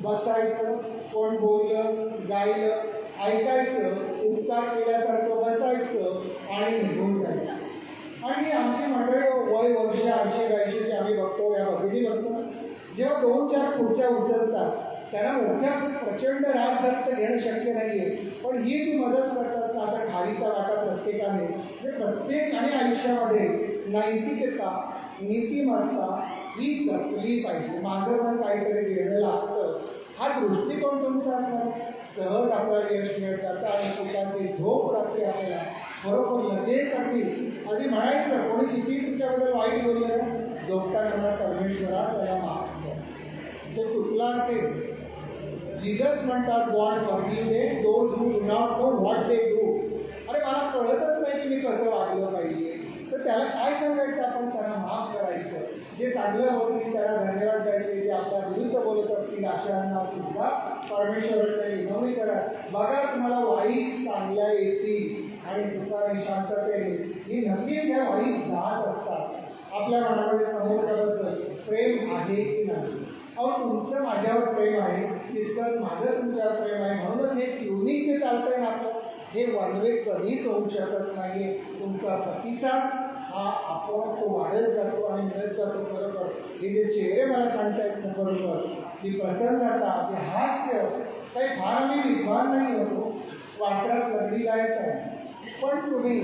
बसायचं, कोण बोललं गायलं ऐकायचं, उपकार केल्यासारखं बसायचं आणि निघून जायचं. आणि आमची मंडळी वय वर्ष 80-82 आम्ही बघतो, या बघितली बघतो. जेव्हा 2-4 खुर्च्या उचलतात त्यांना मोठ्या प्रचंड राजसत्ता घेणं शक्य नाही आहे, पण ही जी मदत करतात असा खारीचा वाटा प्रत्येकाने म्हणजे प्रत्येकाने आयुष्यामध्ये नैतिकता, नीतिमत्ता ही जपली पाहिजे. माझं पण काहीतरी देणं लागतं हा दृष्टिकोन तुमचा असणार, सहज आपल्याला यश मिळत जातं आणि सुखाची झोप रात्री आपल्याला बरोबर लगेच अगदी आधी म्हणायचं कोणी किती तुमच्याबद्दल वाईट बोललं, झोपताना परमेश्वरा त्याला माफ कर. तो चुकला असेल, जीजस म्हणतात God forgive them those who do not know what they do. अरे मला कळतच नाही की मी कसं वागलं पाहिजे, तर त्याला काय सांगायचं, आपण त्यांना माफ करायचं. जे चांगलं होतील त्याला धन्यवाद द्यायचे, जे आपल्या विरुद्ध बोलत असतील अशांना सुद्धा परमेश्वराकडे विनवणी करा. बघा तुम्हाला वाईट चांगल्या येतील आणि सुखाने शांततेने ही नक्कीच ह्या वाईट जात असतात. आपल्या मनामध्ये समोरच्याबद्दल प्रेम आहे की नाही, अहो तुमचं माझ्यावर प्रेम आहे तितकंच माझं तुमच्यावर प्रेम आहे, म्हणूनच हे ट्युनिंग जे चालतंय ना आपलं हे वनवे कधीच होऊ शकत नाही. तुमचा प्रतिसाद हा आपोआप तो वाढत जातो आणि मिळत जातो. बरोबर हे जे चेहरे मला सांगतायत ना, बरोबर ती प्रसन्नता, ते हास्य, काही फार आम्ही विद्वान नाही होतो, वाचरात लगडी जायचं आहे, पण तुम्ही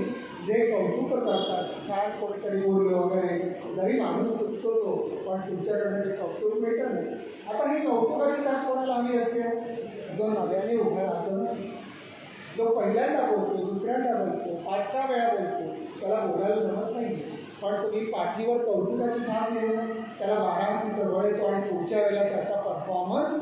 जे कौतुक करतात, छान कोणीतरी बोललं वगैरे, जरी माणूस चुकतो तो, पण तुमच्याकडनं जे कौतुक मिळतं ना, आता ही कौतुकाची दाद कोणाला हवी असते? जो नव्याने उभा राहतो ना, जो पहिल्यांदा बोलतो, दुसऱ्यांदा बोलतो, 5-6 वेळा बोलतो, त्याला बोलायला जमत नाही. पण तुम्ही पाठीवर कौतुकाची छान दिली ना, त्याला बारामती जवळ येतो आणि पुढच्या वेळेला त्याचा परफॉर्मन्स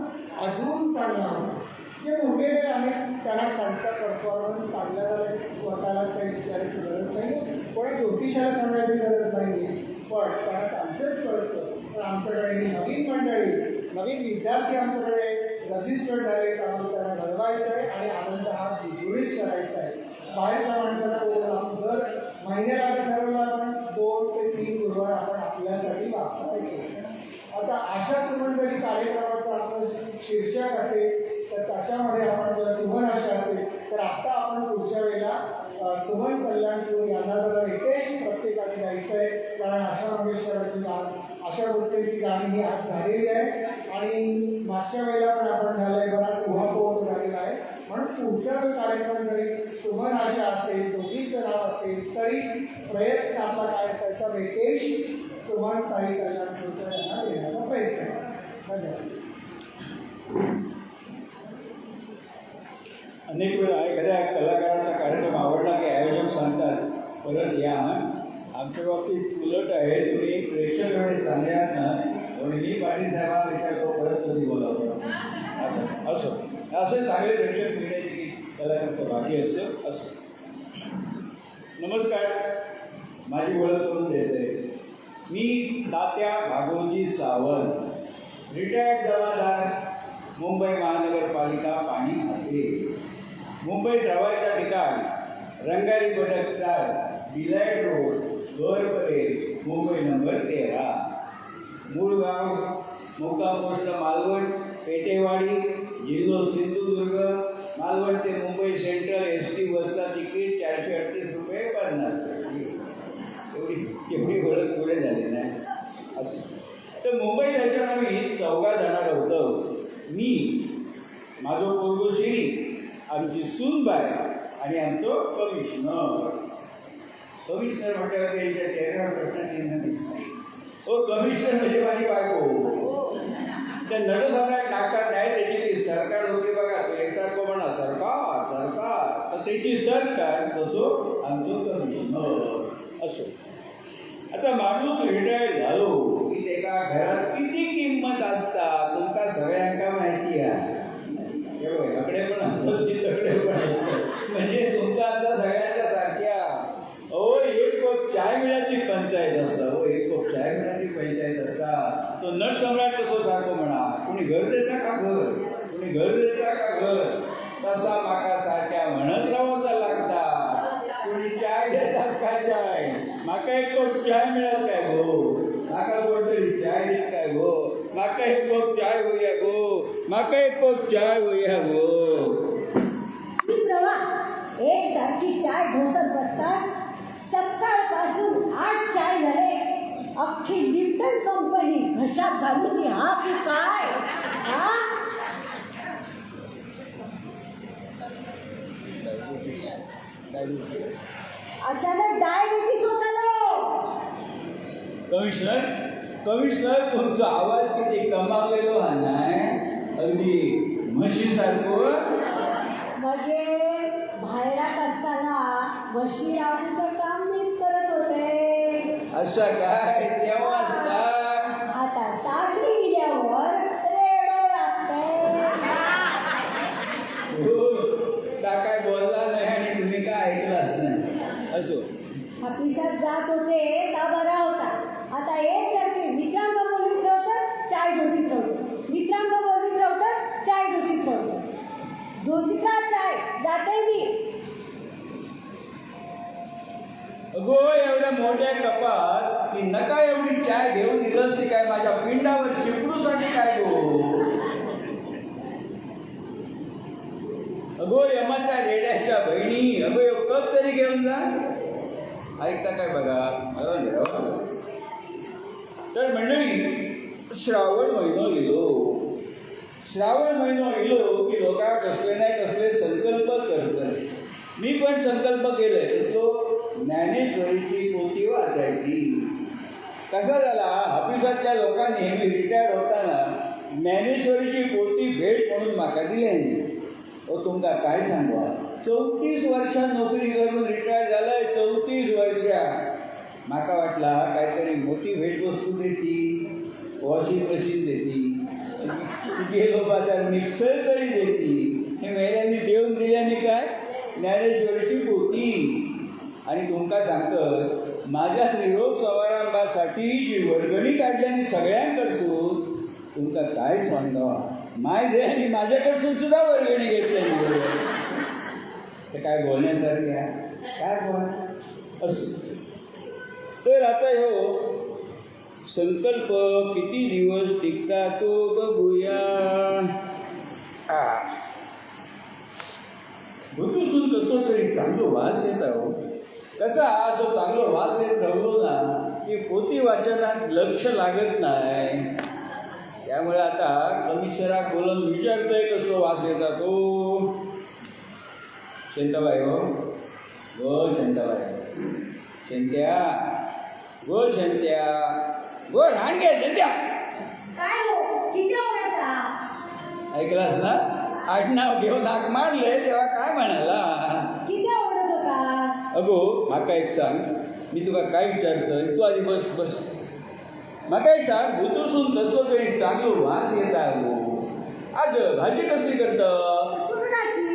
अजून चांगला होतो. जे उभेले आहेत त्यांना त्यांचा परफॉर्मन्स चांगला झाला स्वतःलाच काही विचारायची गरज नाही, कोणी ज्योतिषाला सांगायची गरज नाही आहे, पण त्यांना त्यांचंच कळतं. पण आमच्याकडे ही नवीन मंडळी, नवीन विद्यार्थी आमच्याकडे रजिस्टर्ड झाले, त्यामुळे त्यांना घडवायचं आहे आणि आनंद हा द्विगुणित करायचा आहे. बाहेरच्या माणसाला प्रोग्राम दर महिन्याला ठरवला आपण 2 ते 3 गुरुवार आपण आपल्यासाठी वापरायचे. आता अशा सुमंडली कार्यक्रमाचं आपलं शीर्षक असेल तर त्याच्यामध्ये आपण सुमन आशा असेल तर आता आपण पुढच्या वेळेला सुमन कल्याणपूर यांना जरा रितेश प्रत्येकाने द्यायचं आहे, कारण आशा मंगेशकरांची आशा भोसलेची गाणी ही आज झालेली आहे आणि मागच्या वेळेला पण आपण झालं आहे, बराच उहापोह झालेला आहे. म्हणून पुढचा जो कार्यक्रम जरी सुमन आशा असेल, दोघींचं नाव असेल, तरी प्रयत्न आपला काय असायचा, रितेश सुमन ताई कल्याणपूरकर यांना देण्याचा प्रयत्न करा. धन्यवाद. अनेक वेळा एखाद्या कलाकाराचा कार्यक्रम आवडला की आयोजक सांगतात परत या. आमच्या बाबतीत उलट आहे, तुम्ही प्रेक्षक एवढे चांगले आहात ना, म्हणून मी पाटील साहेबांना विचारतो परत कधी बोलावं. असं असे चांगले प्रेक्षक मिळण्याची की कलाकाराचं बाकी असं. नमस्कार, माझी ओळख करून देते. मी तात्या भागवजी सावंत, रिटायर्ड जमादार, मुंबई महानगरपालिका पाणी खाते. मुंबईत रवायच्या ठिकाण Rangari Badak 4, delight road, Lower Parel, Mumbai number 13. मूळ गाव मुक्काम पोस्ट मालवण, पेटेवाडी, जिल्हा सिंधुदुर्ग. मालवण ते मुंबई सेंट्रल ST बसचा तिकीट 438 रुपये 50 पैसे. एवढी ओळख पुढे झाली नाही असं. तर मुंबई जायचं आम्ही 4 जाणार होतो. मी, माझं पोरगो श्री, आमची सूनबाई आणि आमचं कमिशनर. कमिशनर म्हटल्यावर त्यांच्या चेहऱ्यावर प्रश्न चिन्ह दिसत नाही. हो, कमिशनर म्हणजे माझी बायको. त्या नटसम्राट नाटकात नाही त्याची ती सरकार होती बघा, तो एकसारखं म्हणा सरकार सरकार, तर त्याची सरकार तसो आमचं कमिशनर असो. आता माणूस रिटायर्ड झालो की त्याला घरात किती किंमत असता तुमका सगळ्यांका माहिती आहे. इकडे पण असतं तिकडे पण असतं, म्हणजे तुमचा आमचा सगळ्यांच्या सारख्या. अहो, एक कप चाय मिळायची पंचायत असतं. हो, एक कप चाय मिळायची पंचायत असता. तो नट सम्राट कसं सारखं म्हणा, कुणी घर देता का घर, कुणी घर देता का घर, तसा माका सारख्या म्हणत राहायचा लागता. कुणी चाय देतात का चाय, माका एक कप चाय मिळत काय गो, माका कोणतरी चाय देत काय गो, माका एक कप चाय होईया गो, माका एक कप चाय होईया गो. एक सारखी चाय ढोसत बसतास, सकाळपासून 8 चाय झाले, अख्खी लिप्टन कंपनी घशात घालूची हा की काय? हा, अशाने डायबिटीस होता नो. कमिशनर तुमचा आवाज किती कमावलेलो हा नाही, अगदी म्हशीसारखं. म्हणजे बाहेरात असताना म्हशी राखूचं काम मीच करत होते. असं काय तेव्हा असता. आता सासरी गेल्यावर रेडो लागते. काय बोलला नाही आणि तुम्ही काय ऐकलाच नाही असो. ऑफिसात जात होते का बरा होता. आता एकसारखे मित्रांग बोलवीत राहतात, चाय ढोसीत ठेवतो, मित्रांग बोलवीत राहतात, चाय ढोसीत ठेवतो. ढोसीतला चाय जाते मी. अगो, एवढ्या मोठ्या कपात की नका एवढी चाय घेऊन दिलंस ती काय माझ्या पिंडावर शिपरूसाठी काय गो. अगो यमाच्या रेड्याच्या बहिणी, अगो एक कप तरी घेऊन जा. ऐकता काय बघा. तर मंडळी श्रावण महिनो येलो. श्रावण महिनो येलो की लोकांना कसले नाही कसले संकल्प करतात. मी पण संकल्प केले तसो ज्ञानेश्वरीची पोथी वाचायची. कसा झाला ऑफिसातल्या लोकांनी मी रिटायर होताना ज्ञानेश्वरीची पोथी भेट म्हणून म्हाका दिली. तुमका काय सांगू, 34 वर्षां नोकरी करून रिटायर झालाय. 34 वर्षा. म्हाका वाटला काहीतरी मोठी भेटवस्तू देती, वॉशिंग मशीन देती, गेलो बाजार मिक्सर तरी देती. हे महिलांनी देऊन दिल्याने काय ज्ञानेश्वरीची पोथी. आणि तुमका सांगतं माझ्या निरोप समारंभासाठी जी वर्गणी काढल्याने सगळ्यांकडसून तुमका काय सांगा. माय देहानी माझ्याकडसून सुद्धा वर्गणी घेतल्याने. ते काय बोलण्यासारख्या काय बोल असं. तर आता हो संकल्प किती दिवस टिकता तो बघूया. ऋतूसून कसं तरी चांगलं वास येत हो. कसा जो चांगला वास येत राहिलो ना की पोथी वाचनात लक्ष लागत नाही. त्यामुळे आता कमिशनराक बोलून विचारतंय कसं वास येता तो. शांताबाई हो, गो शांताबाई, शांत्या, गो शांत्या, गो रांगे शांत्या. काय हो किती आवडता. ऐकलास ना, आडनाव घेऊन हाक मारले तेव्हा काय म्हणाला. किती आवडत होतास. अगो म्हाका एक सांग, मी तुका काय विचारतोय, तू आधी बस बस. म्हाका एक सांग, भुतूसून कसो तरी चांगलो वास येता गो. आज भाजी कशी करता. सुरणाची.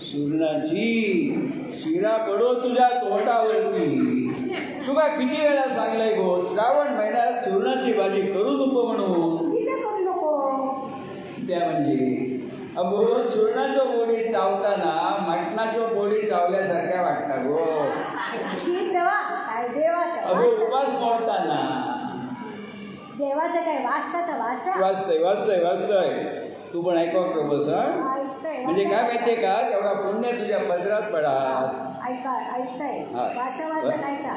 सुरणाची. शिरा पडो तुझ्या तोटावरती. तुका किती वेळा सांगलंय गो श्रावण महिन्यात सुरणाची भाजी करू नको म्हणून. किती करू नको. त्या म्हणजे अगो सुरणाच्या पोळी चावताना मटणाच्या पोळी चावल्यासारख्या वाटता गो. काय देवाचं अगो उपास मोडताना. देवाचं काय वाचता तर वाचा. वाचतंय वाचतंय वाचतंय. तू पण ऐकव बस. म्हणजे काय माहितीये का, तेवढा पुण्य तुझ्या पदरात पडात. ऐकताय हा. वाचा वाचा काय का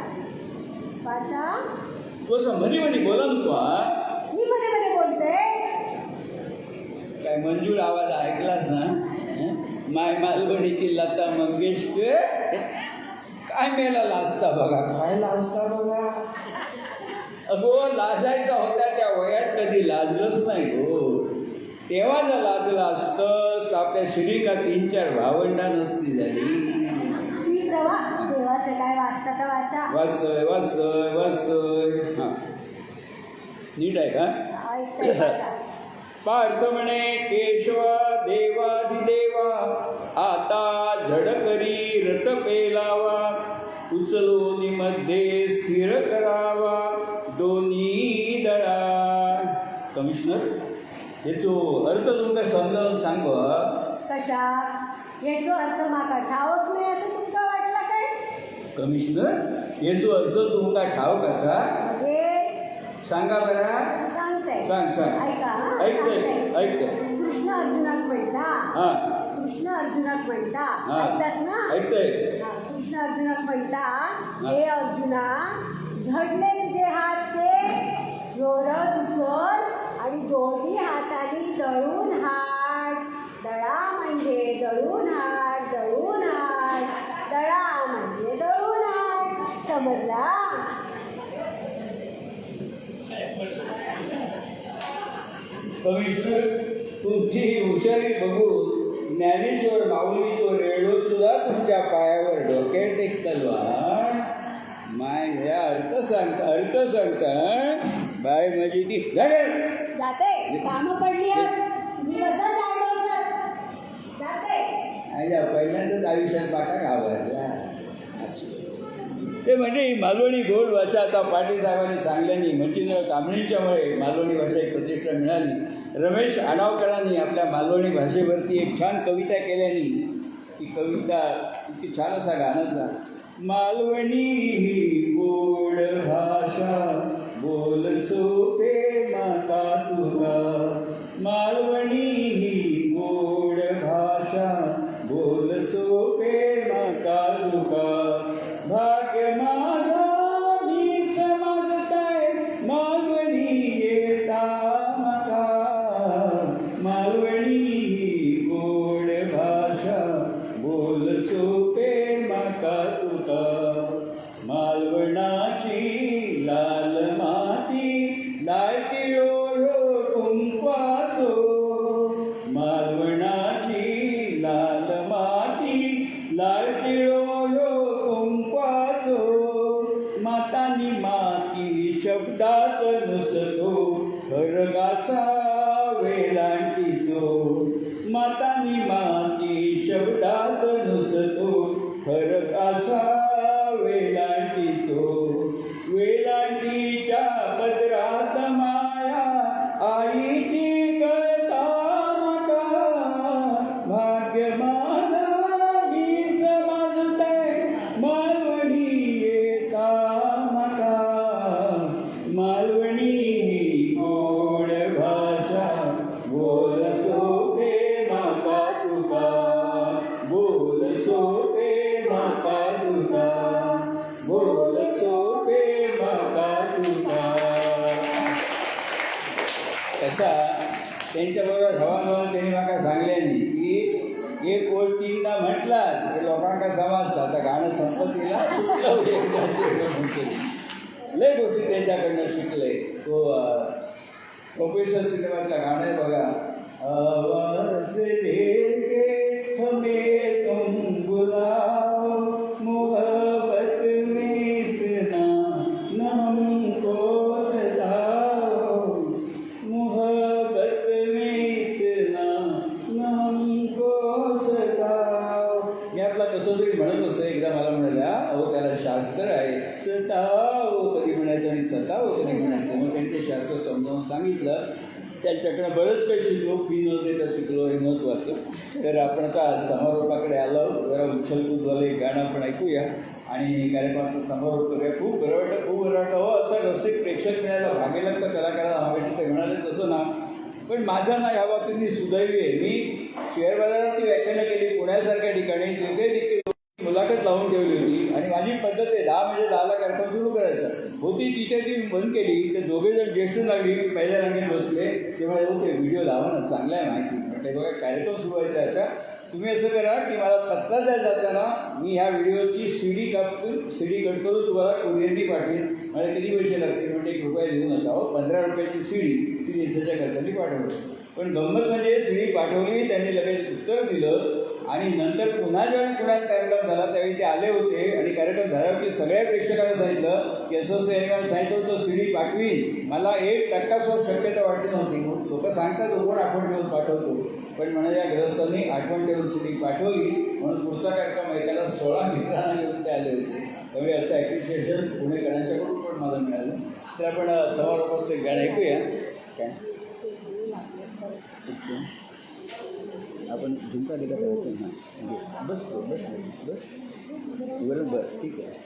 वाचा. तू असं म्हणी बोला ना तू. मी मध्ये मध्ये बोलते. काय मंजूर आवाज ऐकलास ना. माय मालवणीची लता मंगेशकर काय मेला लाजता बघा. काय लाजता बघा. अगो लाजायचा होता त्या वयात कधी लाजलंच नाही गो. तेव्हा जर लाजलं असतं आपल्या श्रीका 3-4 भावंडा नसती झाली. देवाचं काय वाचता तर वाचा. वाचतोय वाचतोय वाचतोय. हां नीट आहे का. पार्थ म्हणे केशवा देवादिदेवा आता झड करी रथ पेलावा. उचलून मध्ये स्थिर करावा दोन्ही दळा. कमिशनर याचो अर्थ तुमका समजावून सांग. कशा याचो अर्थ माका ठावत नाही असं तुमका वाटला काय. कमिशनर याचो अर्थ तुमका ठाव कसा सांगा बरा. सांगते सांग सांग. ऐका. ऐकतंय. कृष्ण अर्जुनाक म्हणता. हां कृष्ण अर्जुनाक म्हणता. ऐकतास ना. ऐकतंय. कृष्ण अर्जुनाक म्हणता, हे अर्जुना झडले तुझे हात ते जोरात उचल आणि दोन्ही हाताने दळून हाड. दळा म्हणजे दळून हाड. दळून हाड. दळा म्हणजे दळून हाड. समजला. कमिशनर तुमची ही हुशारी बघून ज्ञानेश्वर माऊलीचो रेडो सुद्धा तुमच्या पायावर डोक्यात टेकतलो. माय ह्या अर्थ सांगता बाय माझी ती जाते कामं पडली मी कसा जायलो जाते. पहिल्यांदाच आयुष्यात पाठा घाबरला. ते म्हणजे ही मालवणी गोड भाषा आता पाटील साहेबांनी सांगल्यानी मच्छिंद्र कांबळींच्यामुळे मालवणी भाषा एक प्रतिष्ठा मिळाली. रमेश आडावकरांनी आपल्या मालवणी भाषेवरती एक छान कविता केल्यानी ती कविता इतकी छान असा गाण्यातला मालवणी ही गोड भाषा बोल सोपे माता तुका. मालवणी ही गोड भाषा बोल सोपे माता तुका. भाग्य माझा मी समजतय मालवणी येता माका. मालवणी ही गोड भाषा बोल सोपे माका तुका. मालवणाची लाल माती लायटिळो कुंकवाचो. मालवणाची लाल माती लायटिळो कुंकवाचो. मातानी माती शब्दात नुसतो खरगासा वेलांटीचो. मातानी माती शब्दात नुसतो खरगासा वेलांटीचो. वेलांटीच्या पदरात माया आईची कळता माका. भाग्य माझा मी समजतय मालवणी येता माका. मालवणी ही गोड भाषा बोल सोपे माका तुका. बोल सोपे माका तुका. बोल सोपे माका तुका. तसा त्यांच्याबरोबर हवामान त्यांनी म्हाका सांगल्यानी की एक ओळ तीनदा म्हटलाच की लोकांका समजता. आता गाणं संपत्तीला सुटलं लय गोष्टी त्यांच्याकडनं शिकले. तो प्रोफेशनल सिनेमातलं गाणं आहे बघा. आवाज देके हमें तुम बुलाओ मोहब्बत में इतना न हमको सताओ. मोहब्बत में इतना न हमको सताओ. मी आपला कसं तरी म्हणत असं एकदा मला म्हणाल्या अहो त्याला शास्त्र आहे सताओ कधी म्हणायचं आणि सताओ कधी म्हणायचं. मग त्यांनी ते शास्त्र समजावून सांगितलं. त्यांच्याकडं बरंच काही शिकलो. फी न देता शिकलो हे महत्त्वाचं. तर आपण आता समारोपाकडे आलो. जरा उच्छलकूदवालं एक गाणं आपण ऐकूया आणि कार्यक्रमाचं समारोप करूया. खूप बरं वाटतं खूप बरं वाटतं. हो असं रसिक प्रेक्षक मिळायला भागेल तर कलाकाराला हवेशी ते म्हणाले तसं ना. पण माझ्या ना ह्या बाबतीत मी सुदैवी आहे. मी शेअर बाजारात ती व्याख्यानं केली पुण्यासारख्या ठिकाणी. तिथे देखील मुलाखत लावून ठेवली होती आणि माझी पद्धत आहे 10 म्हणजे 10ला कार्यक्रम सुरू करायचा होती. तिथे ती बंद केली. ते दोघेजण ज्येष्ठ नागरिक पहिल्या रांगेत बसले. ते म्हणाले हो ते व्हिडिओ लावा ना चांगला आहे माहिती. म्हटलं बघा कार्यक्रम सुरू व्हायचा आहे का तुम्ही असं करा की मला पत्ता द्यायला जाताना मी ह्या व्हिडिओची CD कट करून तुम्हाला कुरिअरनी पाठवेन. मला किती पैसे लागतील म्हणजे ₹1 देऊ नका. हो 15 रुपयाची CD SSच्या खर्चाने पाठवली. पण गंमत म्हणजे CD पाठवली. त्यांनी लगेच उत्तर दिलं आणि नंतर पुन्हा जेव्हा पुण्यात कार्यक्रम झाला त्यावेळी ते आले होते आणि कार्यक्रम झाल्यावरती सगळ्या प्रेक्षकांना सांगितलं की असं यांनी सांगितलं होतं CD पाठवीन. मला 1% शक्यता वाटली नव्हती. लोक सांगतात कोण आठवण ठेवून पाठवतो पण माझ्या ग्रस्तांनी आठवण ठेवून CD पाठवली. म्हणून पुढचा कार्यक्रम ऐकायला 16 मित्रांना घेऊन ते आले होते. त्यामुळे असं ॲप्रिशिएशन पुणेकरांच्याकडून पण मला मिळालं. तर आपण समारोपाचं एक गाणं ऐकूया काय. आपण झुमका दिला पाहिजे. हां बस बस बस बरोबर ठीक आहे.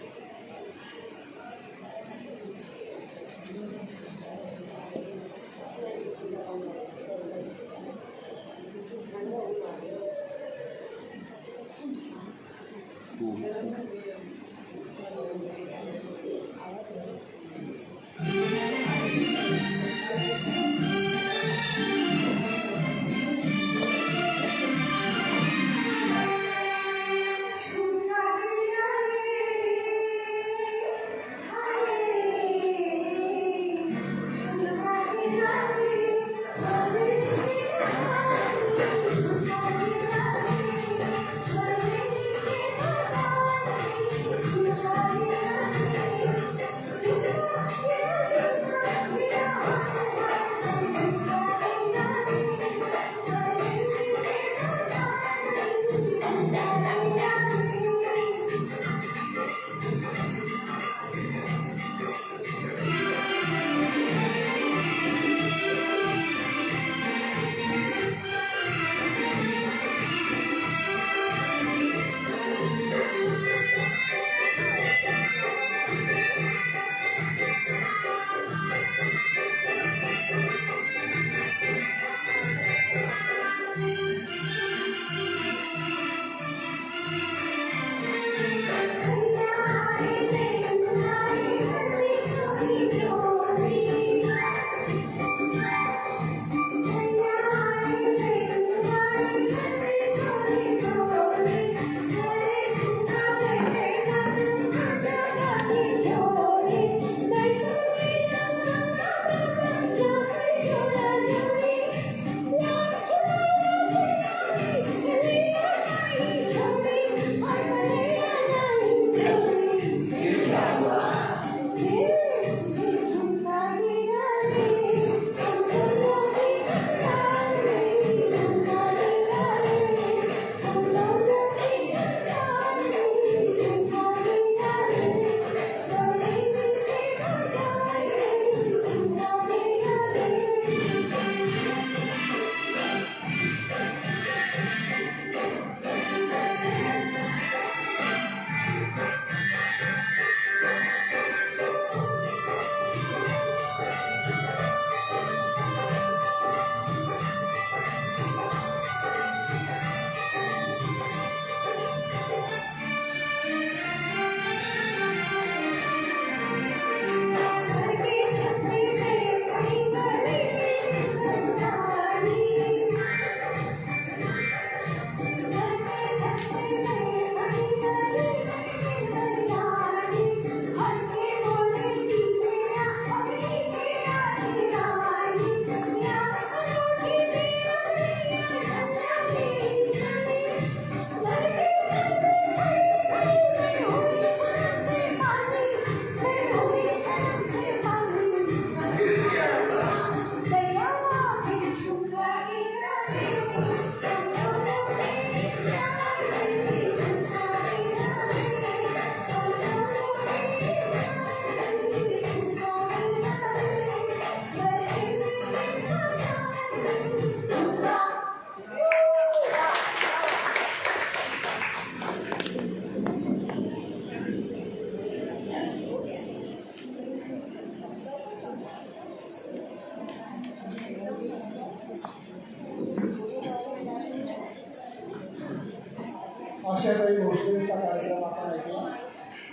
आशाताई भोसलेंचा कार्यक्रम आपण ऐकला.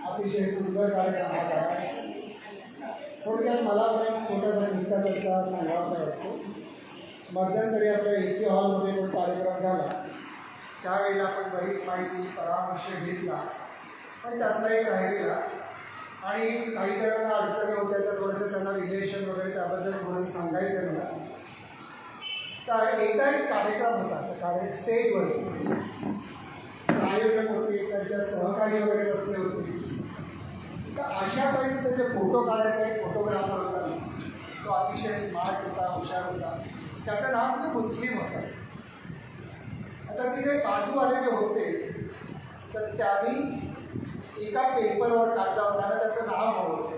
अतिशय सुंदर कार्यक्रम हा झाला. थोडक्यात मला पण एक छोटासा किस्सा त्याचा सांगावासा वाटतो. मध्यंतरी आपल्या AC हॉलमध्ये पण कार्यक्रम झाला. त्यावेळेला आपण बरीच माहिती परामर्श घेतला, पण त्यातला एक राहिलेला आणि काही जणांना अडचणी होत्या, तर थोडंसं त्यांना रिलेशन वगैरे त्याबद्दल थोडं सांगायचं मला. तर एकदा एक कार्यक्रम होता सकाळी स्टेजवर. आयोजक होते, त्यांच्या सहकारी वगैरे बसले होते. तर अशा टाईप त्याचे फोटो काढायचा एक फोटोग्राफर होता. तो अतिशय स्मार्ट होता, हुशार होता. त्याचं नाव म्हणजे मुस्लिम होतं. आता तिथे बाजूवाले जे होते तर त्यांनी एका पेपरवर टाकला होता, त्याचं नाव होतं.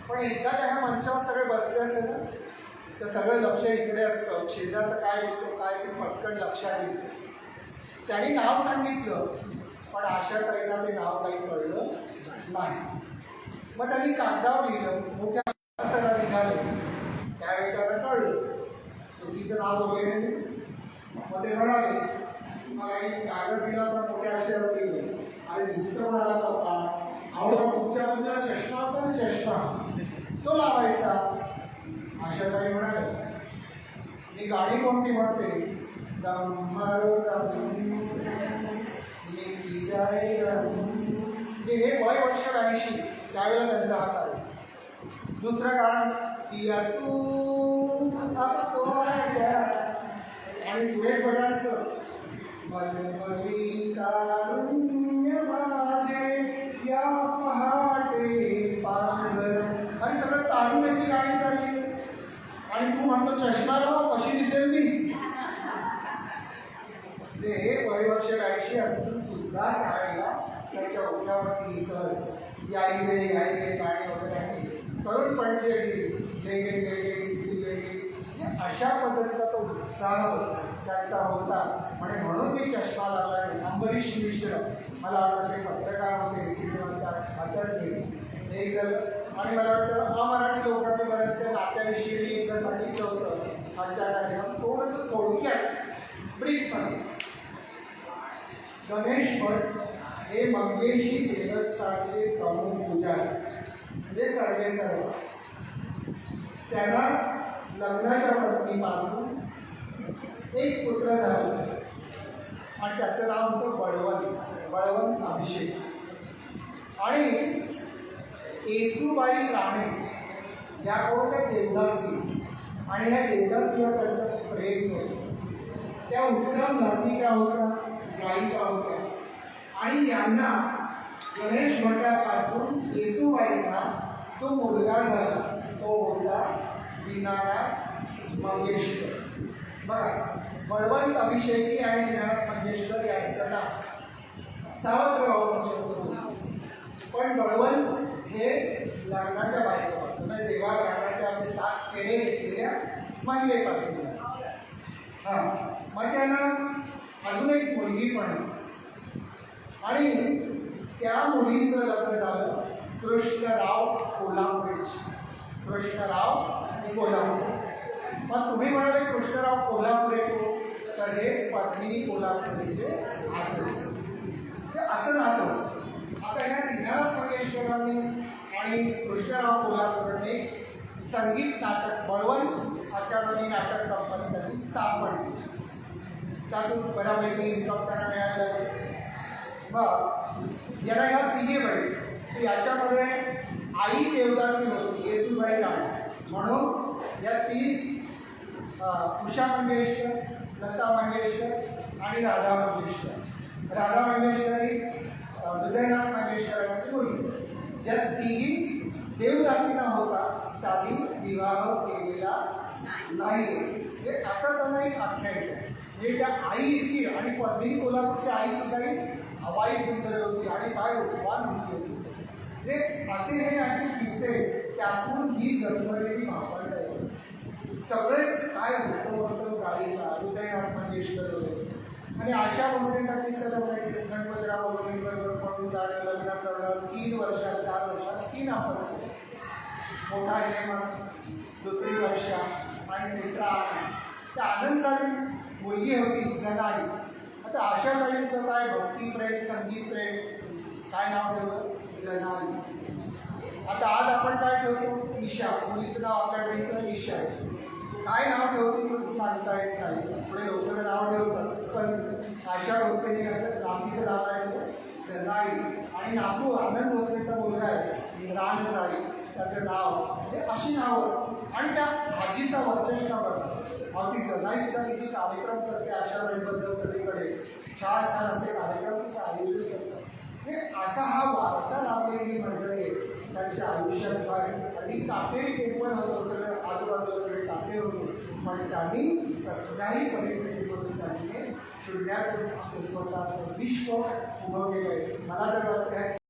पण एकदा त्या ह्या मंचावर सगळे बसले असते ना, तर सगळं लक्ष इकडे असतं, शेजारचं काय होतं काय ते पटकन लक्षात येतं. त्यांनी नाव सांगितलं, पण आशाताईंना ते नाव काही कळलं नाही. मग त्यांनी कागदावर लिहिलं, मोठ्या सगळं निघाले. त्यावेळी त्यांना कळलं चुकीचं नाव वगैरे. मग ते म्हणाले, मग आम्ही कागद दिला होता, मोठ्या अक्षरात लिहिलं आणि दिसतं म्हणाला होता, आवडा तुमच्या बाजूला चष्मा होता ना, चष्मा तो लावायचा. आशाताई म्हणाले, मी गाडी कोणती म्हणते, हे वय वर्ष 80 त्यावेळेला त्यांचा हा काळ. दुसरं गाणं आणि सुरेश भटांचं मलमली कारुण्य माझे या पहाटे पांघर, आणि सगळं तारुण्याची गाणी चालली. आणि तू म्हणतो चष्मा लावा कशी दिसेल मी. ते वय वर्ष 80 असून सुद्धा त्यावेळेला त्याच्या ओठावरती सहज याई रे गाणी वगैरे आहे. तरुणपणचे अशा पद्धतीचा तो उत्साह त्याचा होता. म्हणून मी चष्मा लावला नाही. अंबरीश मिश्र मला वाटतं ते पत्रकार होते, सिनेमात एक जर, आणि मला वाटतं अमराठी लोकांनी बरेच त्या नात्याविषयी एकदा सांगितलं होतं आजच्या कार्यक्रम. थोडंसं थोडक्यात ब्रीफमध्ये, गणेश भट हे मंगेशी देवस्थानचे प्रमुख पुजारी, म्हणजे सर्व. त्यांना लग्नाच्या पत्नीपासून एक पुत्र झाला आणि त्याचं नाव होतं बळवंत अभिषेक. आणि येसूबाई राणे या होत्या देवदासी, आणि ह्या देवदासीवर त्यांचं प्रेम होतं. त्या उत्तम नर्तिका होत्या, गायिका होत्या. आणि यांना गणेश भटापासून येसूबाईंना तो मुलगा झाला. तो होता दीनानाथ मंगेशकर. बघा, बळवंत अभिषेकी आणि दीनानाथ मंगेशकर यांचं नाव सावत्रभाऊ होतं. पण बळवंत हे लग्नाच्या बायकोपासून, म्हणजे देवा लग्नाच्या आपले 7 फेरे घेतलेल्या महिलेपासून. मग त्यांना अजून एक मुलगी पण, आणि त्या मुलीचं लग्न झालं कृष्णराव कोल्हापुरेची. मग तुम्ही म्हणाले कृष्णराव कोल्हापुरे तर हे पद्मिनी कोल्हापुरेचे ते असं नातं. आता ह्या दीनानाथ मंगेशकरांनी आणि कृष्णराव कोल्हापुरेने संगीत नाटक बळवंत अकादमी नाटक कंपनी त्यांनी स्थापन केली. त्यातून बऱ्यापैकी इन्कम त्यांना मिळालं. मग याला ह्या तिघे बहीण, याच्यामध्ये आई देवदासी होती, येसूबाई राणे. म्हणून या 3 उषा मंगेशकर, लता मंगेशकर आणि राधा मंगेशकर. राधा मंगेशकर ही हृदयनाथ मंगेशकर यांची मुलगी. या तिघी देवदासीना होता, त्यांनी विवाह केलेला नाही. हे असं त्यांना एक आख्यायिका. म्हणजे त्या आई इतकी, आणि पद्मिनी कोल्हापूरची आई सुद्धा ही हवाई सुंदर होती आणि काय उपवान होती. हे असे हे यांचे किस्से, त्यातून ही जन्मलेली भावंड. सगळेच काय होतं गायिका हृदयनाथ मंगेशकर होते. आणि आशा भोसलेंचा किस्सा माहिती, गणपतराव भोसलेंबरोबर पळून जाणं, लग्न करणं, 3 वर्षात 4 वर्षात 3 अपत्य. मोठा हेमंत, दुसरी वर्षा आणि तिसरा त्या आनंदाची मुलगी होती जनाई. आता आशाताईंचं काय भक्तिप्रेम संगीतप्रेम काय नाव ठेवलं? जनाई. आता आज आपण काय ठेवतो? ईशा. मुलीचं नाव आपल्या ठेवलं ईशा आहे. काय नाव ठेवतो सांगता येत नाही, पुढे लोकांचं नाव ठेवतं. पण आशा भोसलेने नातीचं नाव काय ठेवलं? जनाई. आणि नातू आनंद भोसलेचा मुलगा आहे रानसाई, त्याचं नाव. हे अशी नावं. आणि त्या आजीचा वर्चस्व बघा. ती जनाई सुद्धा किती कार्यक्रम करते आशाताईंबद्दल सगळीकडे. छान छान असे कार्यक्रम तिचं आयोजन करतात. हे असा हा वारसा लाभलेली मंडळी त्यांच्या आयुष्यात अधिक काटेरी टेपण होतं. सगळं आजूबाजूला सगळे काटे होते, पण त्यांनी कसल्याही परिस्थितीमधून त्यांनी शून्यातून आपलं स्वतःचं विश्व उभं केलं आहे. मला तर वाटतं